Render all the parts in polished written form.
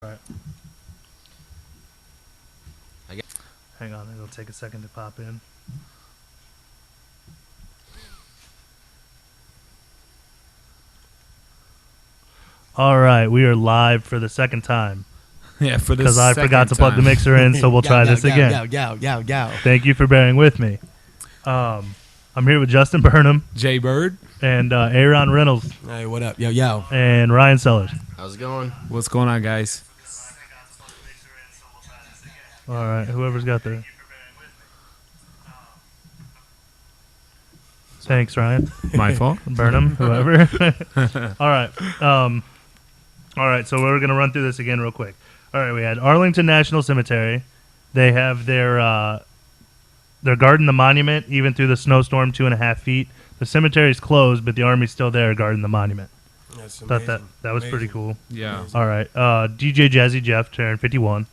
Right. I guess. Hang on, it'll take a second to pop in. All right, we are live for the second time. Yeah, for this because I forgot to plug the mixer in, so we'll try this again. Thank you for bearing with me. I'm here with Justin Burnham Jay Bird. and Aaron Reynolds Hey, what up? Yo. and Ryan Sellers. How's it going? What's going on, guys? All right, whoever's got the. Thanks, Ryan. My fault. Burnham, whoever. All right. All right, so we're going to run through this again real quick. All right, we had Arlington National Cemetery. They have they're guarding the monument even through the snowstorm, 2.5 feet. The cemetery's closed, but the Army's still there guarding the monument. That's Thought amazing. that was pretty cool. Yeah. All right, DJ Jazzy Jeff turned 51.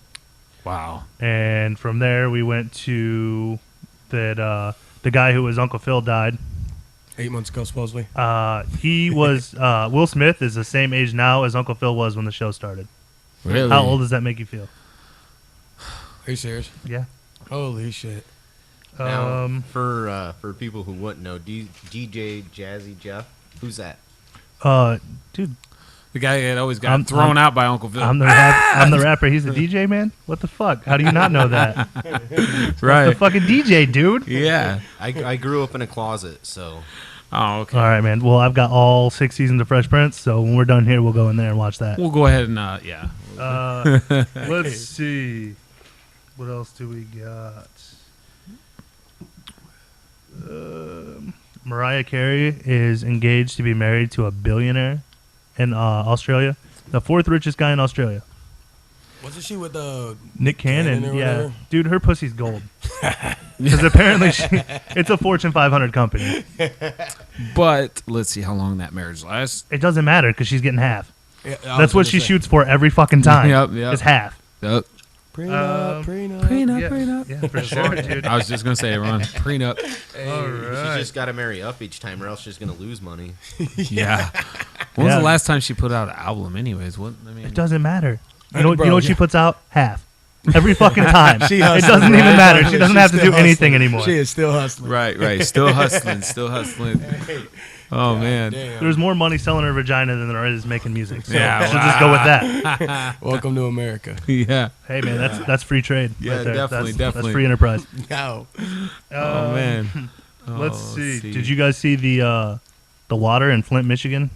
Wow. And from there, we went to that the guy who was Uncle Phil died. 8 months ago, supposedly. He was Will Smith is the same age now as Uncle Phil was when the show started. Really? How old does that make you feel? Are you serious? Yeah. Holy shit. Now, for people who wouldn't know, DJ Jazzy Jeff, who's that? Dude, The guy that always got thrown out by Uncle Phil. I'm the rapper. He's the DJ, man. What the fuck? How do you not know that? Right. The fucking DJ, dude. Yeah. I grew up in a closet, so Oh, okay. All right, man. Well, I've got all 6 seasons of Fresh Prince, so when we're done here, we'll go in there and watch that. We'll go ahead and, yeah. Let's see. What else do we got? Mariah Carey is engaged to be married to a billionaire in Australia, the fourth richest guy in Australia. Wasn't she with the Nick Cannon, Cannon or yeah. whatever? Dude, her pussy's gold. Because apparently it's a Fortune 500 company. But let's see how long that marriage lasts. It doesn't matter because she's getting half. Yeah, That's what she shoots for every fucking time. Yep. It's half. Yep. Prenup. Yeah, for sure, dude. I was just going to say, everyone, prenup. All right. she's just got to marry up each time, or else she's gonna lose money. Yeah. When was Yeah. the last time she put out an album anyways? What? I mean, It doesn't matter. You know Bro, what she yeah. puts out? Half. Every fucking time. She It hustling, doesn't bro. even matter. She doesn't She's have to do still anything hustling. anymore. She is still hustling. Right. Still hustling. Oh, man. Damn. There's more money selling her vagina than there is making music. So Yeah, she'll just go with that. Welcome to America. Yeah. Hey, man, that's free trade. Yeah, right there. definitely. That's free enterprise. Yo. Oh, man. Let's Oh, see. Did you guys see the water in Flint, Michigan?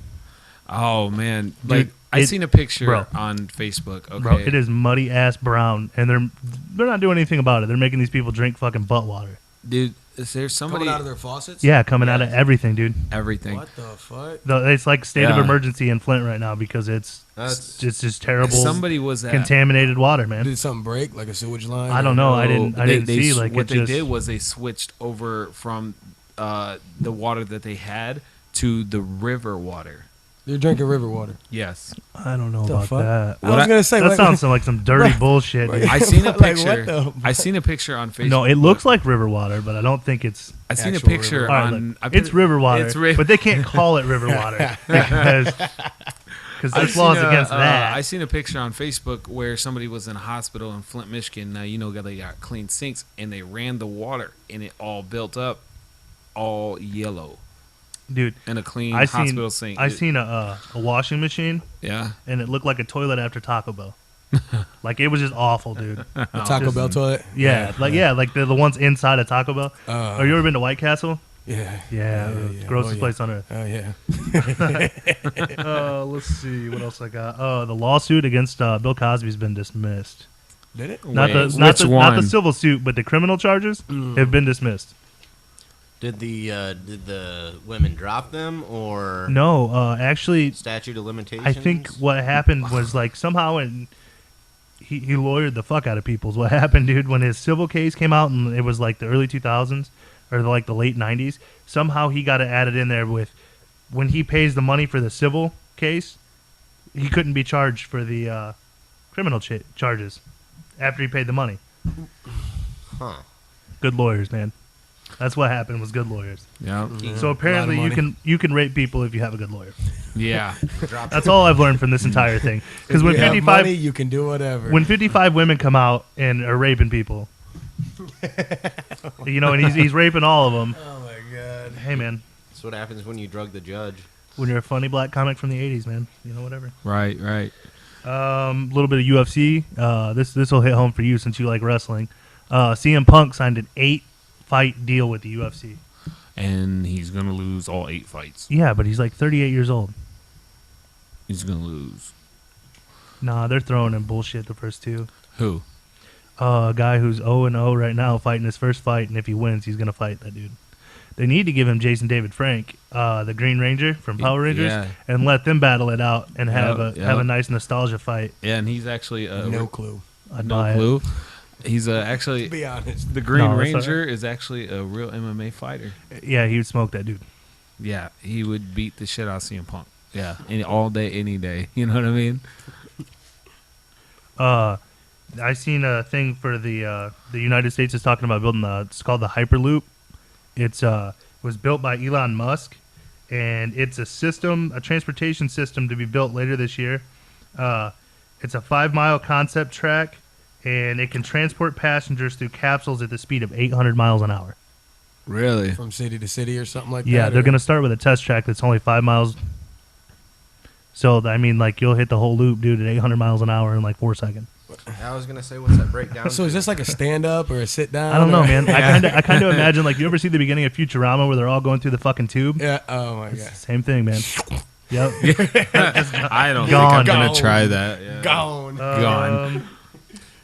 Oh, man. Dude, Like, I seen a picture bro. on Facebook. Okay. Bro, it is muddy ass brown, and they're not doing anything about it. They're making these people drink fucking butt water. Dude, is there somebody... Coming out of their faucets? Yeah, coming out of everything, dude. Everything. What the fuck? It's like state of Yeah. emergency in Flint right now because it's just terrible, Somebody was at... contaminated water, man. Did something break, like a sewage line? I don't know. I didn't see like what it they just. did was they switched over from the water that they had to the river water. They're drinking river water. Yes. I don't know The about fuck? that. I was going to say, That like, sounds like some dirty bullshit. Dude. I seen a Like, what picture. the- I seen a picture on Facebook. No, it looks like river water, but I don't think it's. I seen a actual picture river. All right, on. look, I put it's it- river water, it's but they can't call it river water because there's laws against that. I seen a picture on Facebook where somebody was in a hospital in Flint, Michigan. Now you know they got clean sinks, and they ran the water, and it all built up, all yellow, Dude, in a clean I hospital sink. I seen a washing machine, Yeah. and it looked like a toilet after Taco Bell. Like it was just awful, dude. A Taco Just- Bell toilet? Yeah, like the ones inside a Taco Bell. Have you ever been to White Castle? Yeah. Yeah, grossest place on earth. Oh, yeah. Let's see what else I got. The lawsuit against Bill Cosby's been dismissed. Did it? Not Wait, not which the one? civil suit, but the criminal charges have been dismissed. Did the women drop them, or No, actually, statute of limitations? I think what happened was like somehow he lawyered the fuck out of people. Is what happened, dude. When his civil case came out, and it was like the early 2000s or like the late 90s, somehow he got it added in there with when he pays the money for the civil case, he couldn't be charged for the criminal charges after he paid the money. Huh. Good lawyers, man. That's what happened. Was good lawyers. Yeah. So apparently A lot of you can rape people if you have a good lawyer. Yeah. That's all I've learned from this entire thing. Because when you have 55 money, you can do whatever. when 55 women come out and are raping people, and he's raping all of them. Oh my god. Hey man, That's what happens when you drug the judge. when you're a funny black comic from the 80s, man, whatever. Right. A little bit of UFC. This will hit home for you since you like wrestling. CM Punk signed an 8-fight deal with the UFC. And he's gonna lose all 8 fights. Yeah, but he's like 38 years old. He's gonna lose. Nah, they're throwing in bullshit the first two. Who? A guy who's 0-0 right now fighting his first fight, and if he wins, he's gonna fight that dude. They need to give him Jason David Frank, the Green Ranger from Power Rangers, Yeah. and let them battle it out and have Yep, have a yep. nice nostalgia fight. Yeah, and he's actually No clue. I'd buy no it. clue. He's To actually be honest. the Green No, that's all Ranger is actually a real MMA fighter. Yeah, he would smoke that dude. Yeah, he would beat the shit out of CM Punk. Yeah, all day, any day. You know what I mean? I seen a thing for the United States is talking about building it's called the Hyperloop. It's was built by Elon Musk, and it's a transportation system to be built later this year. It's a 5-mile concept track, and it can transport passengers through capsules at the speed of 800 miles an hour. Really? From city to city or something like that. Yeah, they're or- going to start with a test track that's only 5 miles. So, I mean, like, you'll hit the whole loop, dude, at 800 miles an hour in like 4 seconds. I was gonna say, what's that breakdown? So is this like a stand up or a sit down? I don't know, or- man. I kind of imagine, like, you ever see the beginning of Futurama where they're all going through the fucking tube? Yeah. Oh my god. Same thing, man. Yep. I don't Gone. think I'm gonna Gone. try that. Yeah. Gone. Gone.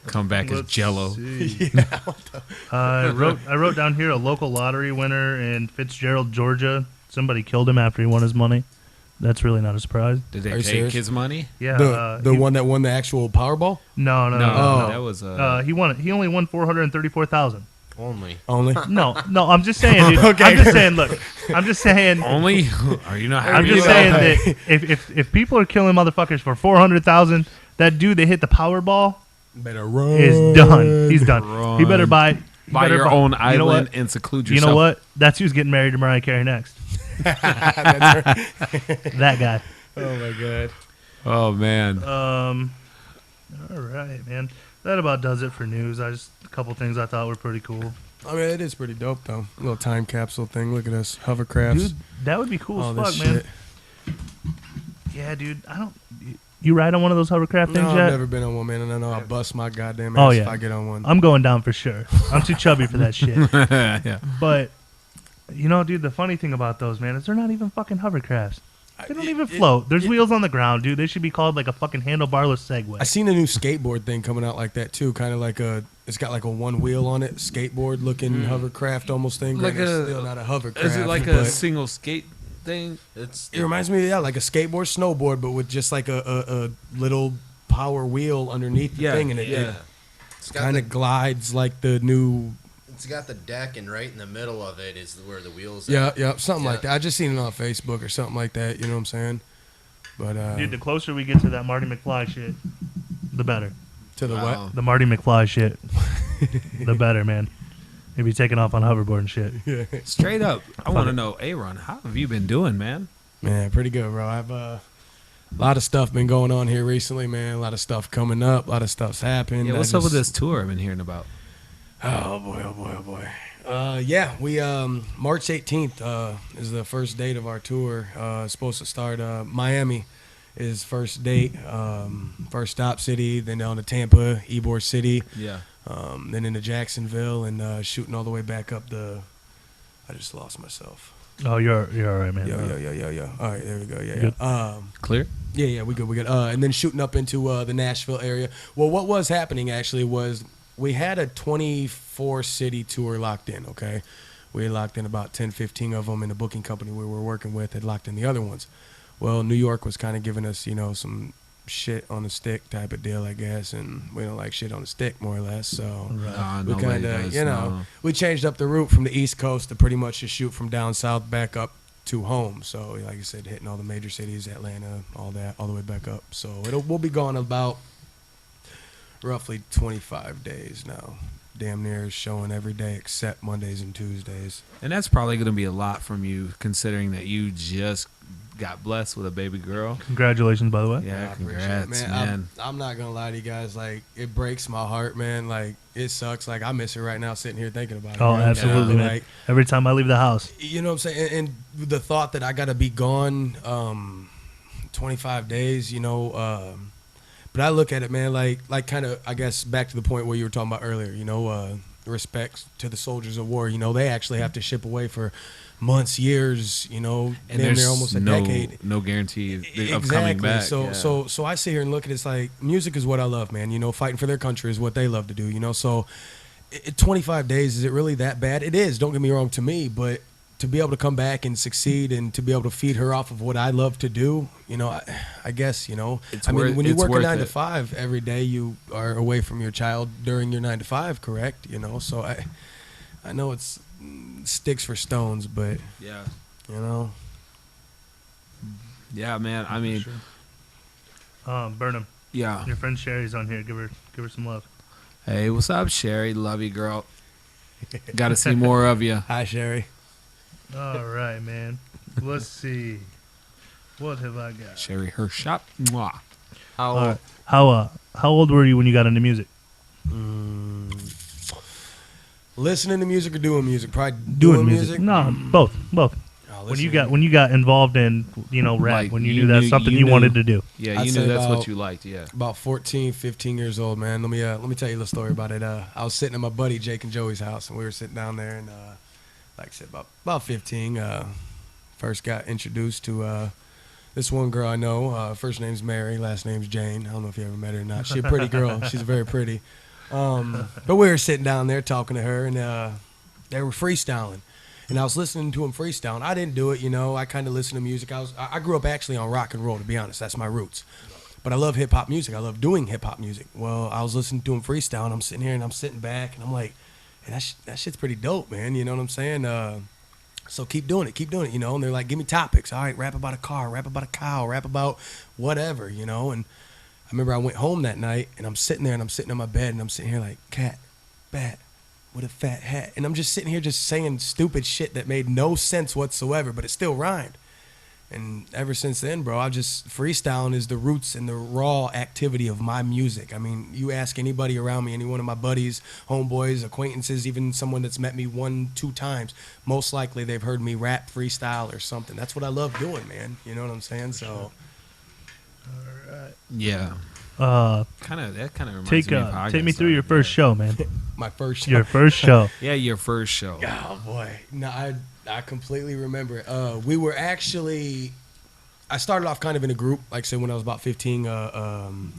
Come back as let's Jello. see. I wrote down here a local lottery winner in Fitzgerald, Georgia. Somebody killed him after he won his money. That's really not a surprise. Did they Are you take serious? his money? Yeah. The one that won the actual Powerball? No, no, No, no. no. that was He won it. He only won 434,000. only. Only. No, I'm just saying, dude. Okay. I'm just saying. Look, I'm just saying. only. Are you not happy? I'm just about saying that? that if people are killing motherfuckers for 400,000, that dude that hit the Powerball Better run. is done. He's done. Run. He better buy. he Buy better your own you know island what? and seclude You yourself. know what? That's who's getting married to Mariah Carey next. That's right. That guy. Oh my god. Oh man. All right, man. That about does it for news. A couple things I thought were pretty cool. I mean, it is pretty dope though. A little time capsule thing. Look at us, hovercrafts. Dude, that would be cool all as this fuck, man. shit. Yeah, dude. You ride on one of those hovercraft No, things I've yet? never been on one, man, and I know I'll bust my goddamn Oh, ass yeah. if I get on one. I'm going down for sure. I'm too chubby for that shit. Yeah. But dude, the funny thing about those, man, is they're not even fucking hovercrafts. They don't even float. There's wheels on the ground, dude. They should be called like a fucking handlebarless Segway. I seen a new skateboard thing coming out like that too, kind of like it's got like a one wheel on it, skateboard looking hovercraft almost thing. Like Granted, a- it's still not a hovercraft. Is it like but a single skate thing? It's it reminds me, yeah, like a skateboard, snowboard, but with just like a little power wheel underneath the thing, and it It's got kind of glides like the new. It's got the deck, and right in the middle of it is where the wheels. Yeah, are. yeah, something Yeah. like that. I just seen it on Facebook or something like that. You know what I'm saying? But Dude, the closer we get to that Marty McFly shit, the better. to the Wow. The Marty McFly shit, the better, man. He'd be taking off on hoverboard and shit. what? Straight up. I want to know, Aaron, how have you been doing, man? Man, pretty good, bro. I've a lot of stuff been going on here recently, man. A lot of stuff coming up. A lot of stuff's happened. Yeah, I what's up with just- this tour I've been hearing about? Oh boy, oh boy, oh boy. Yeah, we March 18th is the first date of our tour. It's supposed to start Miami is first date, first stop city, then down to Tampa, Ybor City, Yeah. then into Jacksonville, and shooting all the way back up the. I just lost myself. Oh, you're all right, man. Yo. All right, there we go. Yeah, Good. yeah. Clear? Yeah, we good. And then shooting up into the Nashville area. Well, what was happening actually was we had a 24-city tour locked in, okay? We had locked in about 10, 15 of them, and the booking company we were working with had locked in the other ones. Well, New York was kind of giving us, some shit on the stick type of deal, I guess, and we don't like shit on the stick, more or less, so... Nah, We nobody kind of, does, you know, no. we changed up the route from the East Coast to pretty much just shoot from down south back up to home. So, like I said, hitting all the major cities, Atlanta, all that, all the way back up. So we'll be gone about roughly 25 days now. damn near showing every day except Mondays and Tuesdays. And that's probably going to be a lot from you, considering that you just got blessed with a baby girl. Congratulations, by the way. Yeah, I appreciate congrats, it, man. I'm not gonna lie to you guys. Like, it breaks my heart, man. Like, it sucks. Like, I miss her right now, sitting here thinking about it. Oh, you know what I'm saying? absolutely, man. Like, Every time I leave the house. you know what I'm saying? And the thought that I gotta be gone 25 days, you know. But I look at it, man, like kind of, I guess, back to the point where you were talking about earlier, you know, respects to the soldiers of war. You know, they actually have to ship away for months, years, you know, And damn near there's almost a no, decade. no guarantee of Exactly. coming back. So, yeah. so I sit here and look at it, it's like, music is what I love, man. You know, fighting for their country is what they love to do, you know. So 25 days, is it really that bad? It is, don't get me wrong, to me, but to be able to come back and succeed and to be able to feed her off of what I love to do, you know, I guess, you know. It's I mean, worth- when you it's work a worth 9 to it. 5 every day, you are away from your child during your 9 to 5, correct? You know, so I know it's sticks for stones, but, yeah. you know. Yeah, man. I mean, Burnham, yeah. your friend Sherry's on here. Give her some love. Hey, what's up, Sherry? Love you, girl. Got to see more of you. Hi, Sherry. All right, man. Let's see. What have I got? Sherry, her shop. Mwah. How How old were you when you got into music? Listening to music or doing music? Probably Doing music? No, both. Oh, When you got involved in, you know, rap, Like, when you you knew that's knew- something you you knew. wanted to do. Yeah, I'd you say knew that's about- what you liked. Yeah. About 14, 15 years old, man. Let me tell you a little story about it. I was sitting at my buddy Jake and Joey's house, and we were sitting down there, and like I said, about 15. First got introduced to this one girl I know. First name's Mary, last name's Jane. I don't know if you ever met her or not. She's a pretty girl. She's very pretty. But we were sitting down there talking to her, and they were freestyling. And I was listening to them freestyling. I didn't do it, you know. I kind of listened to music. I grew up actually on rock and roll, to be honest. That's my roots. But I love hip hop music. I love doing hip hop music. Well, I was listening to him freestyle, and I'm sitting here and I'm sitting back, and I'm like, hey, that shit's pretty dope, man. You know what I'm saying? So keep doing it, you know. And they're like, give me topics. All right, rap about a car, rap about a cow, rap about whatever, you know. And I remember I went home that night, and I'm sitting there, and I'm sitting in my bed, and I'm sitting here like, cat, bat, with a fat hat. And I'm just sitting here just saying stupid shit that made no sense whatsoever, but it still rhymed. And ever since then, bro, I just, freestyling is the roots and the raw activity of my music. I mean, you ask anybody around me, any one of my buddies, homeboys, acquaintances, even someone that's met me 1-2 times, most likely they've heard me rap, freestyle, or something. That's what I love doing, man. You know what I'm saying? So, Yeah. Uh, That kind of reminds take me of take me through your first show, man. my first Your first show. Yeah, your first show. Oh boy, no, I completely remember. We were actually, I started off kind of in a group, like I said, when I was about 15.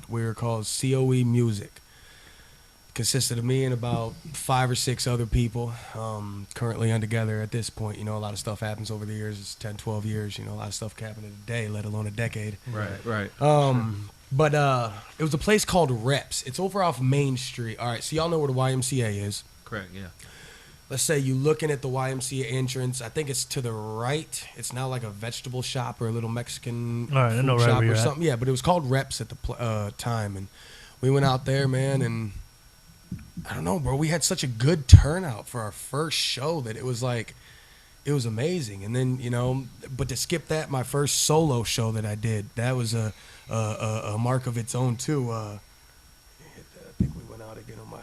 We were called COE Music. Consisted of me and about 5 or 6 other people. Currently together at this point. You know, a lot of stuff happens over the years. It's 10, 12 years. You know, a lot of stuff can happen in a day, let alone a decade. Right. But it was a place called Reps. It's over off Main Street. All right, so y'all know where the YMCA is. Correct, yeah. Let's say you're looking at the YMCA entrance. I think it's to the right. It's now like a vegetable shop or a little Mexican All right, I food know right shop where or you're at. something. Yeah, but it was called Reps at the time. And we went out there, man, and I don't know, bro. We had such a good turnout for our first show that it was like, it was amazing. And then, you know, but to skip that, my first solo show that I did, that was a mark of its own too. I think we went out again on my.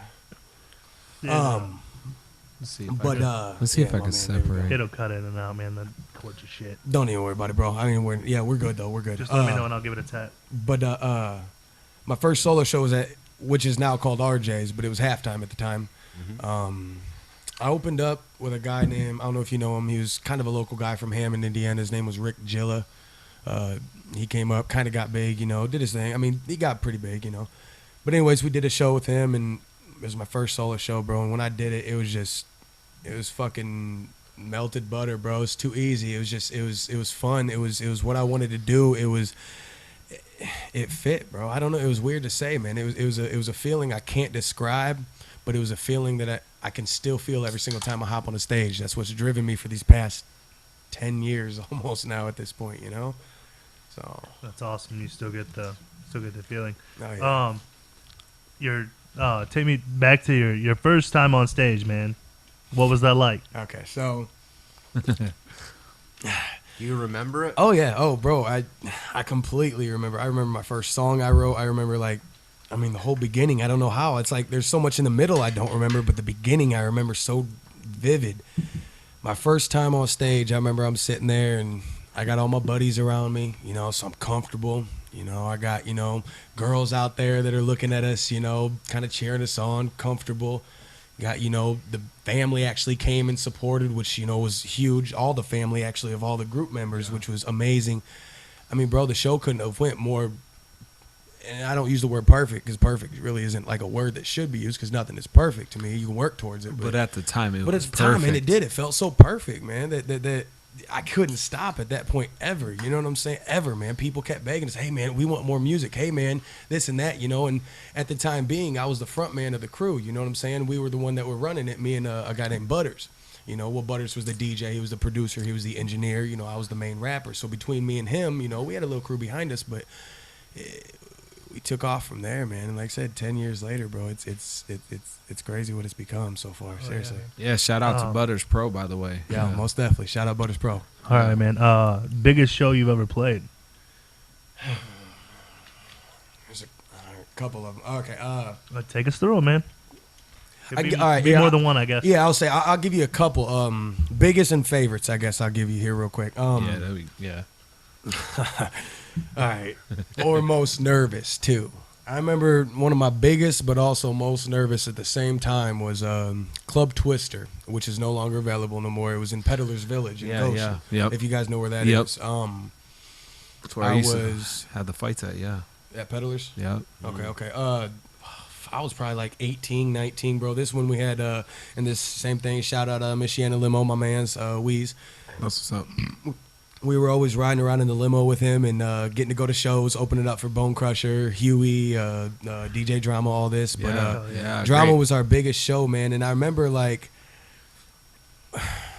Yeah, Let's see if But let's see if yeah, I my can man, there we go. separate. it'll cut in and out, man. The cords are shit. Don't even worry about it, bro. I mean, we're good though. We're good. Just let me know and I'll give it a tap. But my first solo show was at, which is now called RJ's, but it was halftime at the time. I opened up with a guy named, I don't know if you know him, he was kind of a local guy from Hammond, Indiana. His name was Rick Gilla. He came up, kind of got big, you know, did his thing. I mean, he got pretty big, you know. But anyways, we did a show with him, and it was my first solo show, bro. And when I did it, it was fucking melted butter, bro. It was too easy. It was fun. It was what I wanted to do. It fit, bro. I don't know. It was weird to say, man. It was a feeling I can't describe, but it was a feeling that I can still feel every single time I hop on a stage. That's what's driven me for these past 10 years almost now at this point, you know? So That's awesome. You still get the feeling. oh, yeah. Your Take me back to your first time on stage, man. What was that like? Okay, so. Do you remember it? Oh yeah. Oh, bro. I completely remember. I remember my first song I wrote. I remember the whole beginning. I don't know how. It's like there's so much in the middle I don't remember, but the beginning I remember so vivid. My first time on stage, I remember I'm sitting there and I got all my buddies around me, so I'm comfortable. I got, girls out there that are looking at us, kind of cheering us on, comfortable. Got, the family actually came and supported, which, was huge. All the family, actually, of all the group members, which was amazing. I mean, bro, the show couldn't have went more, and I don't use the word perfect because perfect really isn't like a word that should be used because nothing is perfect to me. You can work towards it. But at the time, it was perfect. Man, it felt so perfect, man, that I couldn't stop at that point ever. You know what I'm saying? Ever, man. People kept begging us, hey, man, we want more music. Hey, man, this and that, And at the time being, I was the front man of the crew. You know what I'm saying? We were the one that were running it, me and a guy named Butters. Butters was the DJ. He was the producer. He was the engineer. I was the main rapper. So between me and him, we had a little crew behind us, but we took off from there, man. And like I said, 10 years later, bro, it's crazy what it's become so far. Seriously. Yeah, shout out to Butters Pro, by the way. Yeah, most definitely. Shout out Butters Pro. All right, man. Biggest show you've ever played? There's a couple of them. Okay. Take us through it, man. All right, more than one, I guess. Yeah, I'll give you a couple. Biggest and favorites, I guess I'll give you here real quick. Yeah. All right. Or most nervous, too. I remember one of my biggest but also most nervous at the same time was Club Twister, which is no longer available no more. It was in Peddler's Village in Goshen. Yep. If you guys know where that is. That's where I had the fights at, At Peddler's? Yeah. Okay. I was probably like 18, 19, bro. This one we had, and this same thing, shout out Michiana Limo, my man's, Weeze. That's what's up. We were always riding around in the limo with him and getting to go to shows, opening up for Bone Crusher, Huey, DJ Drama, all this. But Drama was our biggest show, man. And I remember, like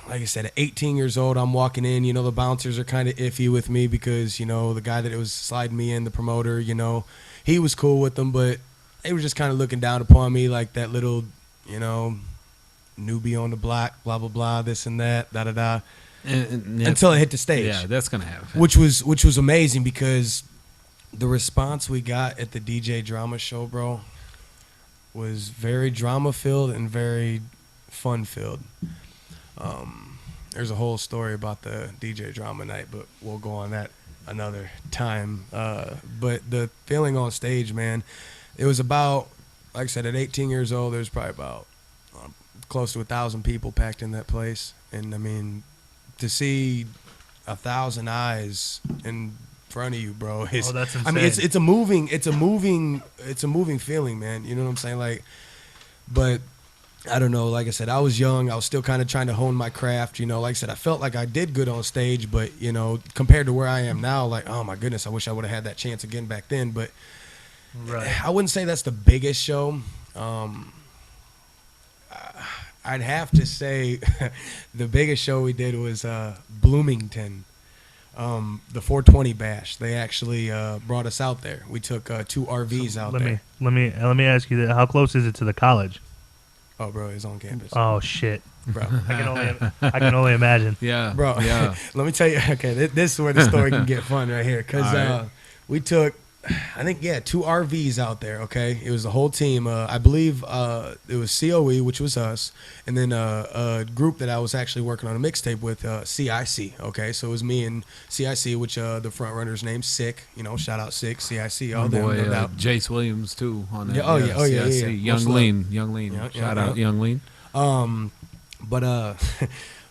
I said, at 18 years old, I'm walking in. The bouncers are kind of iffy with me because, the guy that it was sliding me in, the promoter, he was cool with them. But they were just kind of looking down upon me like that little, newbie on the block, blah, blah, blah, this and that, da-da-da. Until it hit the stage. Yeah, that's gonna happen. Which was amazing because the response we got at the DJ Drama show, bro, was very drama filled and very fun filled. There's a whole story about the DJ Drama night, but we'll go on that another time. But the feeling on stage, man, it was about, like I said, at 18 years old, there's probably about close to 1,000 people packed in that place, and I mean, to see 1,000 eyes in front of you, bro. That's insane. I mean, it's a moving feeling, man. You know what I'm saying? Like, but I don't know. Like I said, I was young. I was still kind of trying to hone my craft. Like I said, I felt like I did good on stage, but compared to where I am now, like, oh my goodness, I wish I would have had that chance again back then. But I wouldn't say that's the biggest show. I'd have to say the biggest show we did was Bloomington, the 420 Bash. They actually brought us out there. We took 2 RVs out there. Let me ask you that. How close is it to the college? Oh, bro, it's on campus. Oh shit, bro. I can only imagine. Yeah, bro. Yeah. Let me tell you. Okay, this is where the story can get fun right here. Because we took, I think, 2 RVs out there, okay? It was the whole team. I believe it was COE, which was us, and then a group that I was actually working on a mixtape with, CIC, okay? So it was me and CIC, which the front runner's name's Sick. Shout out Sick, CIC, all them. Boy, Jace Williams, too, on that. Yeah, CIC. Young Lean. Yeah, shout out Young Lean. But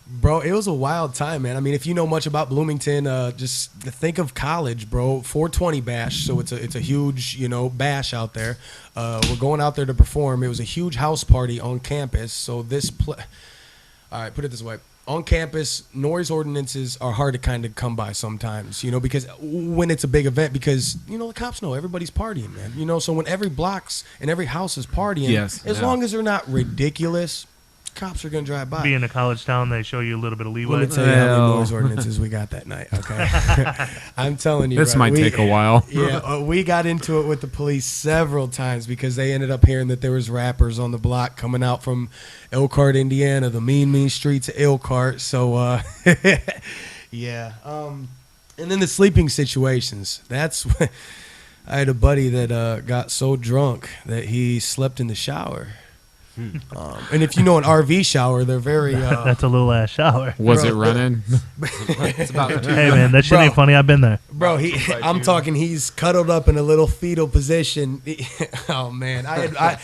bro, it was a wild time, man. I mean, if you know much about Bloomington, just think of college, bro. 420 Bash, so it's a huge, bash out there. We're going out there to perform. It was a huge house party on campus. So all right, put it this way. On campus, noise ordinances are hard to kind of come by sometimes, because when it's a big event, because, the cops know everybody's partying, man. So when every blocks and every house is partying, long as they're not ridiculous, cops are gonna drive by. Being a college town, they show you a little bit of Let leeway. me tell you how many Well. noise ordinances we got that night. Okay, I'm telling you, This bro, might take a while. Yeah, we got into it with the police several times because they ended up hearing that there was rappers on the block coming out from Elkhart, Indiana, the mean streets of Elkhart. So, yeah. And then the sleeping situations. That's what I had a buddy that got so drunk that he slept in the shower. And if you know an RV shower, they're very. That's a little ass shower. Was Bro, it running? It's about two. Hey man, that shit Bro. ain't funny. I've been there. Bro, I'm talking. He's cuddled up in a little fetal position. Oh man, I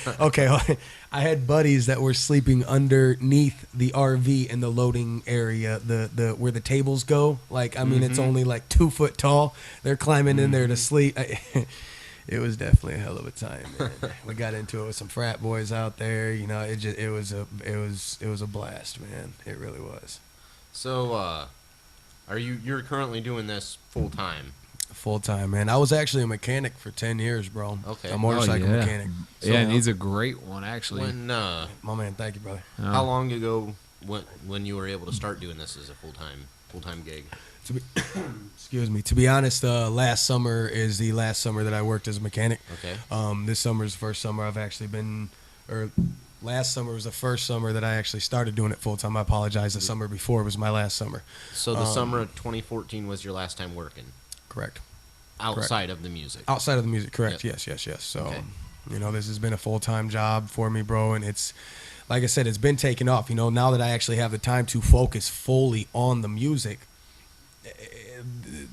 had buddies that were sleeping underneath the RV in the loading area, the where the tables go. Like, I mean, it's only like 2 foot tall. They're climbing in there to sleep. It was definitely a hell of a time, man. We got into it with some frat boys out there. You know, it was a blast, man. It really was. So, you're currently doing this full time? Full time, man. I was actually a mechanic for 10 years, bro. Okay. A motorcycle Oh, yeah. mechanic. So, Yeah, and he's a great one, actually. When my man, thank you, brother. how long ago when you were able to start doing this as a full time gig? Excuse me. To be honest, last summer is the last summer that I worked as a mechanic. Okay. This summer is the first summer I've actually been, or last summer was the first summer that I actually started doing it full time. I apologize. The summer before was my last summer. So the summer of 2014 was your last time working Correct. outside of the music. Outside of the music, correct. Yep. Yes. So, Okay. you know, this has been a full-time job for me, bro, and it's, like I said, it's been taking off. You know, now that I actually have the time to focus fully on the music,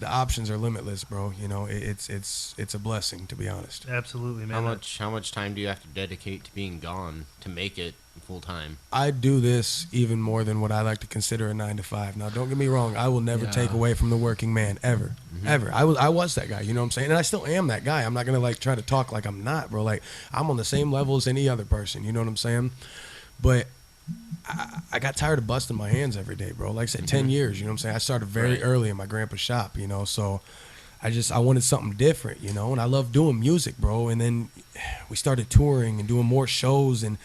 the options are limitless, bro. You know, it's a blessing, to be honest. Absolutely, man. How much time do you have to dedicate to being gone to make it full time? I do this even more than what I like to consider a 9 to 5. Now, don't get me wrong. I will never take away from the working man, ever. Ever. I was that guy, you know what I'm saying? And I still am that guy. I'm not going to, like, try to talk like I'm not, bro. Like, I'm on the same level as any other person, you know what I'm saying? But I got tired of busting my hands every day, bro. Like I said, 10 years, you know what I'm saying? I started very early in my grandpa's shop, you know, so I wanted something different, you know, and I love doing music, bro. And then we started touring and doing more shows, and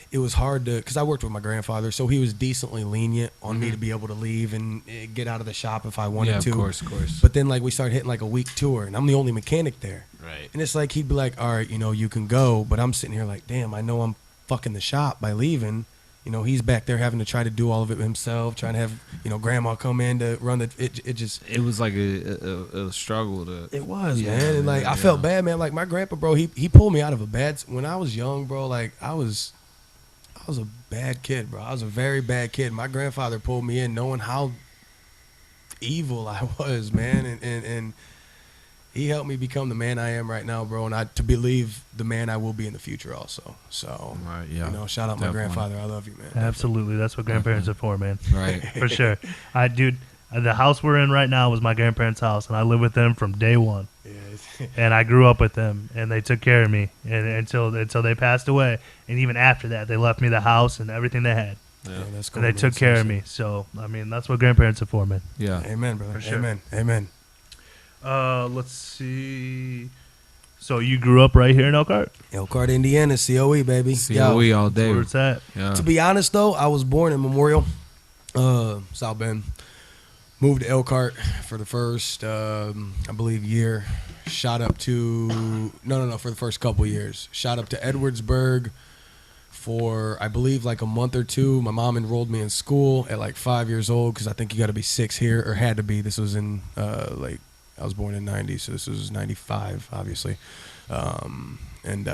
it was hard to, because I worked with my grandfather, so he was decently lenient on me to be able to leave and get out of the shop if I wanted to. Of course. But then, like, we started hitting like a week tour, and I'm the only mechanic there. Right. And it's like, he'd be like, all right, you know, you can go, but I'm sitting here like, damn, I know I'm fucking the shop by leaving. You know, he's back there having to try to do all of it himself, trying to have, you know, grandma come in to run the, It was like a struggle to. it was, Yeah, man. And like, yeah, I felt bad, man. Like, my grandpa, bro, he pulled me out of a bad, when I was young, bro, like, I was a bad kid, bro. I was a very bad kid. My grandfather pulled me in knowing how evil I was, man. And he helped me become the man I am right now, bro. And to believe the man I will be in the future also. So, Right, yeah. you know, shout out my Definitely. grandfather. I love you, man. Absolutely, that's what grandparents are for, man. Right. For sure. Dude, the house we're in right now was my grandparents' house, and I lived with them from day one. Yeah, And I grew up with them, and they took care of me, and until they passed away. And even after that, they left me the house and everything they had, yeah, that's cool. and they man. took care of Seriously. me. So, I mean, that's what grandparents are for, man. Yeah. Amen, brother. For sure. Amen. Amen. Let's see. So you grew up right here in Elkhart? Elkhart, Indiana, COE, baby. COE Yo, all day. Where it's at? Yeah. to be honest, though, I was born in Memorial, South Bend. Moved to Elkhart for the first, I believe, year. Shot up to, for the first couple years. Shot up to Edwardsburg for, I believe, like a month or two. My mom enrolled me in school at like 5 years old because I think you got to be 6 here, or had to be. This was in, I was born in 90, so this was 95, obviously. And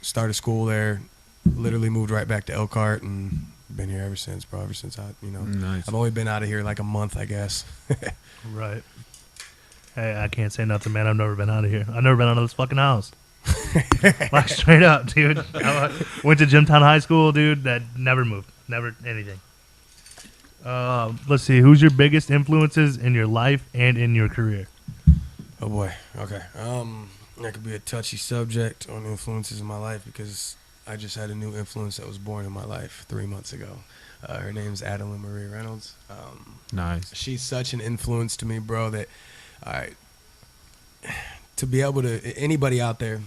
started school there, literally moved right back to Elkhart, and been here ever since, bro. Ever since Nice. I've only been out of here like a month, I guess. Right. Hey, I can't say nothing, man. I've never been out of here. I've never been out of this fucking house. Like, straight up, dude. I went to Jimtown High School, dude. That never moved. Never anything. Let's see. Who's your biggest influences in your life and in your career? Oh boy. Okay. That could be a touchy subject on influences in my life because I just had a new influence that was born in my life 3 months ago. Her name's Adeline Marie Reynolds. Nice. She's such an influence to me, bro, that, all right, to be able to, anybody out there,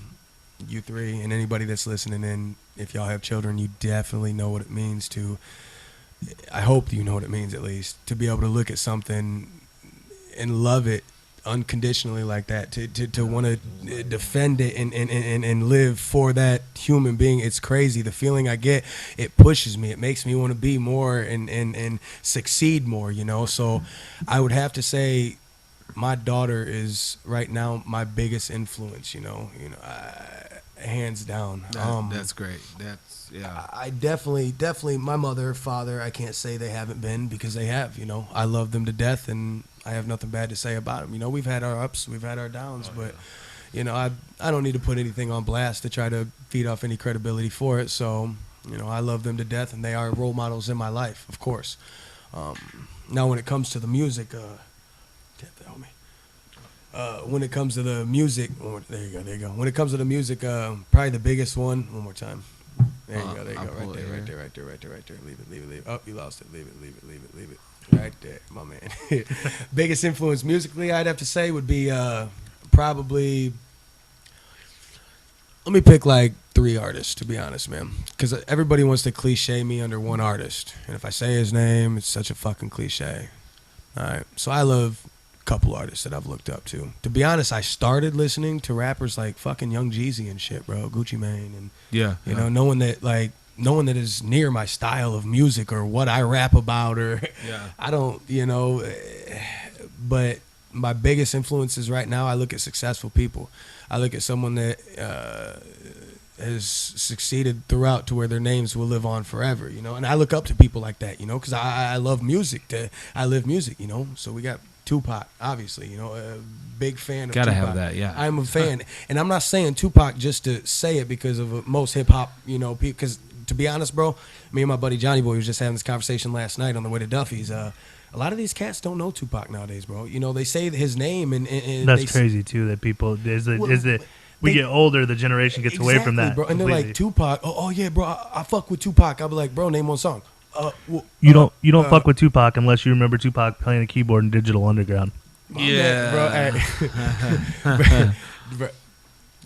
you three and anybody that's listening in, if y'all have children, you definitely know what it means to. I hope you know what it means at least to be able to look at something and love it unconditionally like that, to want to defend it and live for that human being. It's crazy. The feeling I get, it pushes me. It makes me want to be more and succeed more, you know? So I would have to say my daughter is right now my biggest influence, you know, hands down. That's great. Yeah. I definitely, my mother, father, I can't say they haven't been, because they have, you know. I love them to death, and I have nothing bad to say about them. You know, we've had our ups, we've had our downs, but, you know, I don't need to put anything on blast to try to feed off any credibility for it. So, you know, I love them to death, and they are role models in my life, of course. Now, when it comes to the music, when it comes to the music, there you go. When it comes to the music, probably the biggest one. One more time. There you go. Right there. Leave it. Oh, you lost it. Leave it. Right there, my man. Biggest influence musically, I'd have to say, would be probably. Let me pick like 3 artists, to be honest, man. Because everybody wants to cliche me under one artist, and if I say his name, it's such a fucking cliche. All right, so I love couple artists that I've looked up to. To be honest, I started listening to rappers like fucking Young Jeezy and shit, bro, Gucci Mane, and you know, knowing that is near my style of music or what I rap about, or I don't, you know, but my biggest influences right now, I look at successful people. I look at someone that has succeeded throughout to where their names will live on forever, you know, and I look up to people like that, you know, because I love music. I live music, you know, so we got Tupac, obviously, you know, a big fan of Gotta Tupac. have that, yeah. I'm a fan. And I'm not saying Tupac just to say it because of most hip-hop, you know, because to be honest, bro, me and my buddy Johnny Boy was just having this conversation last night on the way to Duffy's. A lot of these cats don't know Tupac nowadays, bro. You know, they say his name and that's crazy, too, that people, we get older, the generation gets away from that. Bro. And they're like, Tupac, oh yeah, bro, I fuck with Tupac. I'll be like, bro, name one song. You don't fuck with Tupac unless you remember Tupac playing the keyboard in Digital Underground. Yeah, bro.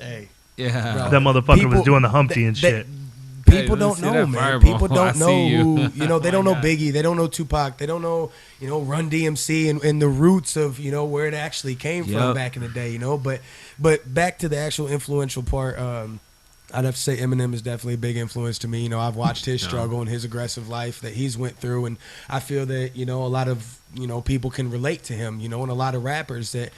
Hey, yeah. Bro. That motherfucker was doing the Humpty and shit. People don't know, man. Fireball. People don't know who, you know, they don't know God. Biggie. They don't know Tupac. They don't know, you know, Run DMC and the roots of, you know, where it actually came from back in the day, you know. But back to the actual influential part, I'd have to say Eminem is definitely a big influence to me. You know, I've watched his struggle and his aggressive life that he's went through, and I feel that, you know, a lot of, you know, people can relate to him, you know, and a lot of rappers that,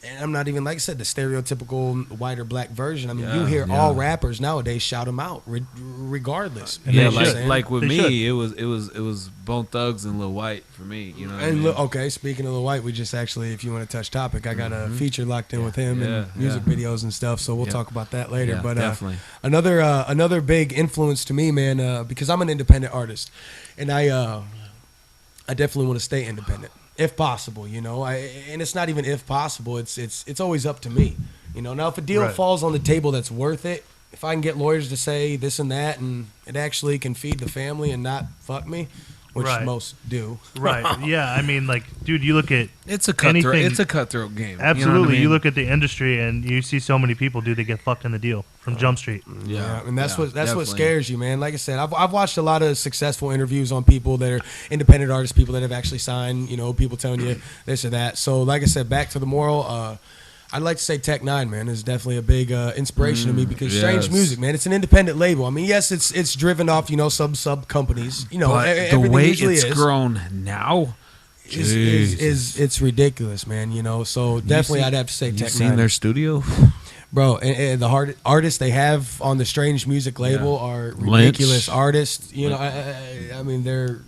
and I'm not even, like I said, the stereotypical white or black version. I mean, you hear all rappers nowadays shout him out regardless. Yeah, like with me, it was Bone Thugs and Lil White for me, you know. And okay, speaking of Lil White, we just actually, if you want to touch topic, I got a feature locked in with him and music videos and stuff, so we'll talk about that later. Yeah, but definitely. Another big influence to me, man, because I'm an independent artist, and I definitely want to stay independent. If possible, you know, and it's not even if possible. It's always up to me, you know. Now, if a deal falls on the table that's worth it, if I can get lawyers to say this and that, and it actually can feed the family and not fuck me, which most do. Right. Yeah. I mean, like, dude, you look at it's a cutthroat. It's a cutthroat game. Absolutely. You know what I mean? You look at the industry and you see so many people, dude, that get fucked in the deal from Jump Street. Yeah, and that's what scares you, man. Like I said, I've watched a lot of successful interviews on people that are independent artists, people that have actually signed, you know, people telling you this or that. So, like I said, back to the moral. I'd like to say Tech Nine, man, is definitely a big inspiration to me because Strange Music, man, it's an independent label. I mean, yes, it's driven off, you know, sub companies. You know, but the way it's grown now is ridiculous, man. You know, so definitely I'd have to say Tech Nine. You seen their studio? Bro, and the artists they have on the Strange Music label are ridiculous artists. You know, I mean, they're